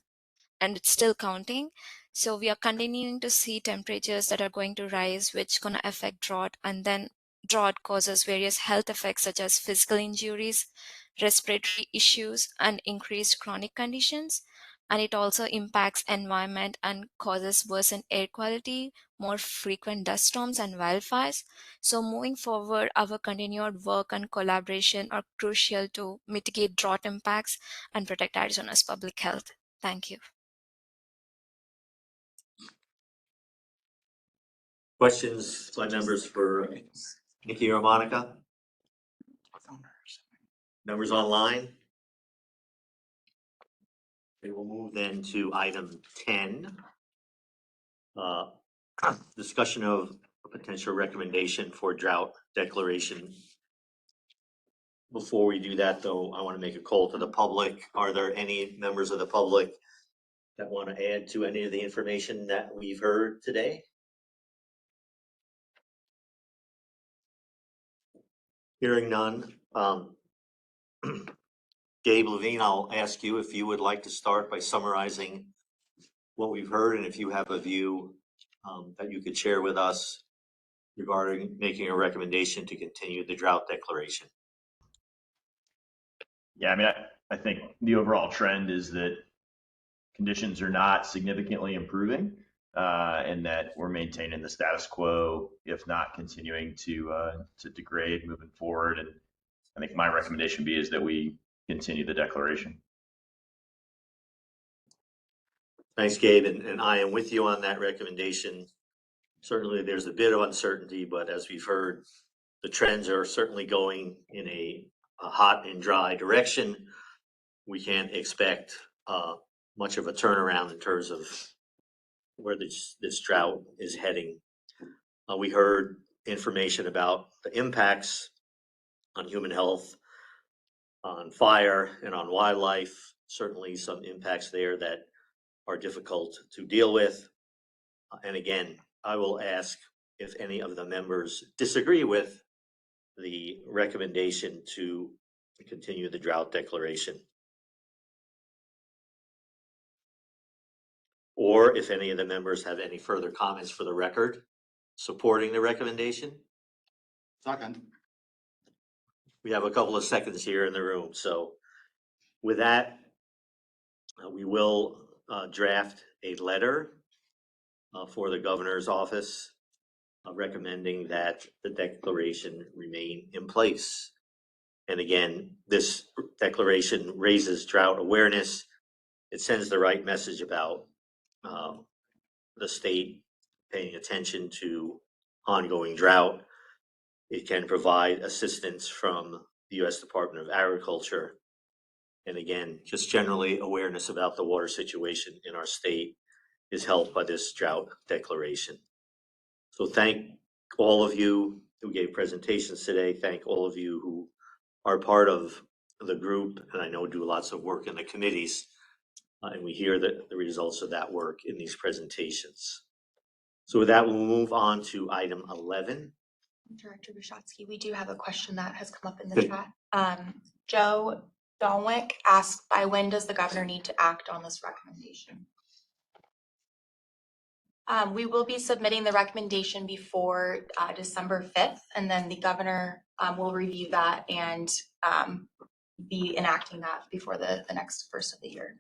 it's still counting. So we are continuing to see temperatures that are going to rise, which gonna affect drought, and then drought causes various health effects such as physical injuries, respiratory issues, and increased chronic conditions. And it also impacts environment and causes worsened air quality, more frequent dust storms, and wildfires. So moving forward, our continued work and collaboration are crucial to mitigate drought impacts and protect Arizona's public health. Thank you. Questions by members for Nikki or Monica? Members online? Okay, we'll move then to item 10. Discussion of a potential recommendation for drought declaration. Before we do that, though, I want to make a call to the public. Are there any members of the public that want to add to any of the information that we've heard today? Hearing none. Gabe Levine, I'll ask you if you would like to start by summarizing what we've heard, and if you have a view that you could share with us regarding making a recommendation to continue the drought declaration. Yeah, I mean, I think the overall trend is that conditions are not significantly improving, and that we're maintaining the status quo, if not continuing to degrade moving forward. And I think my recommendation is that we continue the declaration. Thanks, Gabe, and I am with you on that recommendation. Certainly there's a bit of uncertainty, but as we've heard, the trends are certainly going in a hot and dry direction. We can't expect much of a turnaround in terms of where this drought is heading. We heard information about the impacts on human health, on fire, and on wildlife. Certainly some impacts there that are difficult to deal with. And again, I will ask if any of the members disagree with the recommendation to continue the drought declaration. Or if any of the members have any further comments for the record supporting the recommendation. Second. We have a couple of seconds here in the room. So with that, we will draft a letter for the governor's office recommending that the declaration remain in place. And again, this declaration raises drought awareness. It sends the right message about the state paying attention to ongoing drought. It can provide assistance from the U.S. Department of Agriculture. And again, just generally awareness about the water situation in our state is helped by this drought declaration. So thank all of you who gave presentations today. Thank all of you who are part of the group, and I know do lots of work in the committees, and we hear the results of that work in these presentations. So with that, we'll move on to item 11. Director Bushatsky, we do have a question that has come up in the chat. Joe Donwick asked, by when does the governor need to act on this recommendation? We will be submitting the recommendation before December 5th, and then the governor will review that and be enacting that before the next first of the year.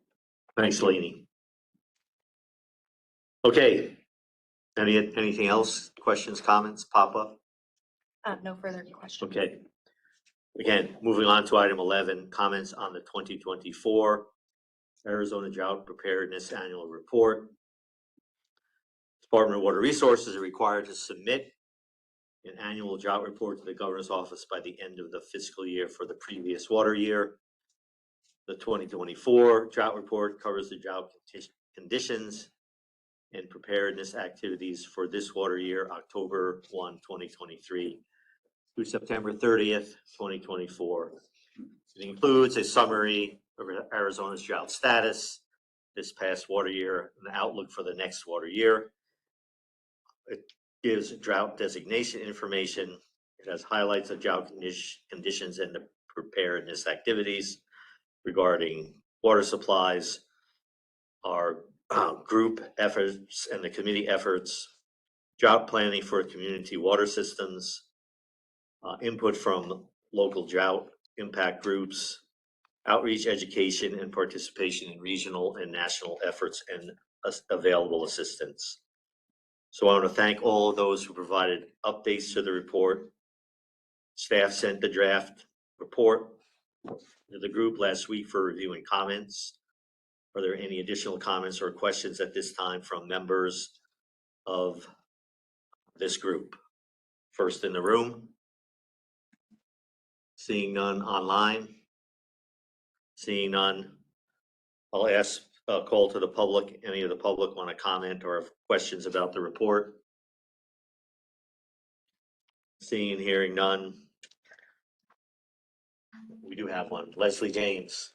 Thanks, Lainey. Okay, anything else? Questions, comments pop up? No further questions. Okay. Again, moving on to item 11, comments on the 2024 Arizona Drought Preparedness Annual Report. Department of Water Resources are required to submit an annual drought report to the governor's office by the end of the fiscal year for the previous water year. The 2024 drought report covers the drought conditions and preparedness activities for this water year, October 1, 2023 through September 30th, 2024. It includes a summary of Arizona's drought status this past water year and the outlook for the next water year. It gives drought designation information. It has highlights of drought conditions and the preparedness activities regarding water supplies, our group efforts and the committee efforts, drought planning for community water systems, input from local drought impact groups, outreach, education, and participation in regional and national efforts and available assistance. So I want to thank all of those who provided updates to the report. Staff sent the draft report to the group last week for review and comments. Are there any additional comments or questions at this time from members of this group? First in the room. Seeing none online. Seeing none, I'll ask a call to the public. Any of the public want to comment or have questions about the report? Seeing and hearing none. We do have one. Leslie James.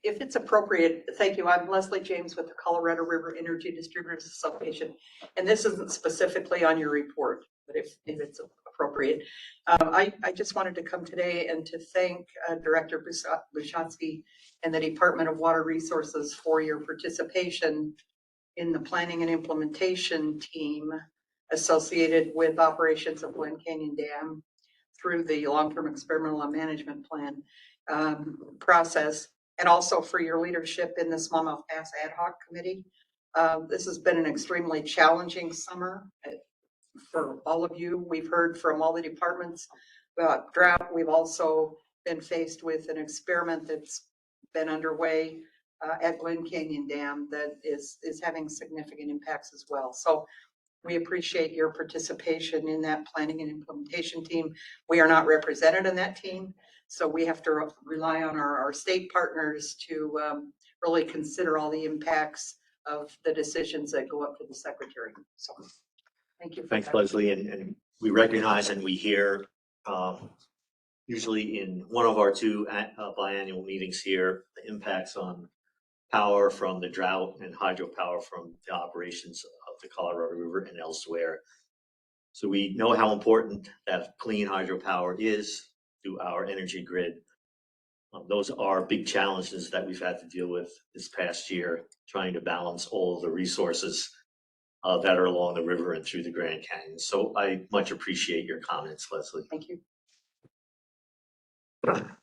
If it's appropriate, thank you. I'm Leslie James with the Colorado River Energy Distributors Association, and this isn't specifically on your report, but if it's appropriate, I just wanted to come today and to thank Director Bushatsky and the Department of Water Resources for your participation in the planning and implementation team associated with operations of Glen Canyon Dam through the long-term experimental management plan process, and also for your leadership in the Smallmouth Bass Ad Hoc Committee. This has been an extremely challenging summer for all of you. We've heard from all the departments about drought. We've also been faced with an experiment that's been underway at Glen Canyon Dam that is having significant impacts as well. So we appreciate your participation in that planning and implementation team. We are not represented in that team, so we have to rely on our state partners to really consider all the impacts of the decisions that go up to the secretary. So thank you. Thanks, Leslie. And we recognize and we hear usually in one of our two biannual meetings here, the impacts on power from the drought and hydropower from the operations of the Colorado River and elsewhere. So we know how important that clean hydropower is to our energy grid. Those are big challenges that we've had to deal with this past year, trying to balance all of the resources that are along the river and through the Grand Canyon. So I much appreciate your comments, Leslie. Thank you.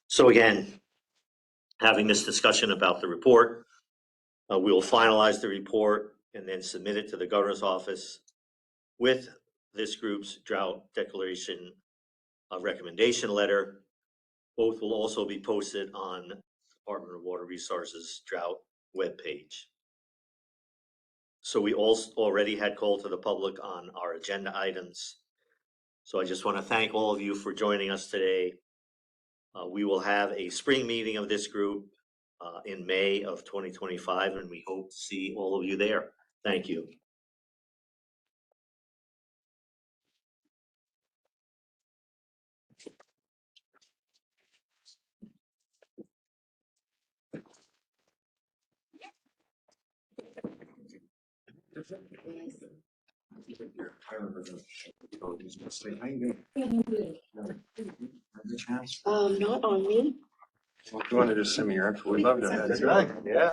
So again, having this discussion about the report, we will finalize the report and then submit it to the governor's office with this group's drought declaration recommendation letter. Both will also be posted on the Department of Water Resources drought webpage. So we also already had called to the public on our agenda items. So I just want to thank all of you for joining us today. We will have a spring meeting of this group in May of 2025, and we hope to see all of you there. Thank you. Not on me. Well, if you want to just send me your info, we'd love to. That's right. Yeah.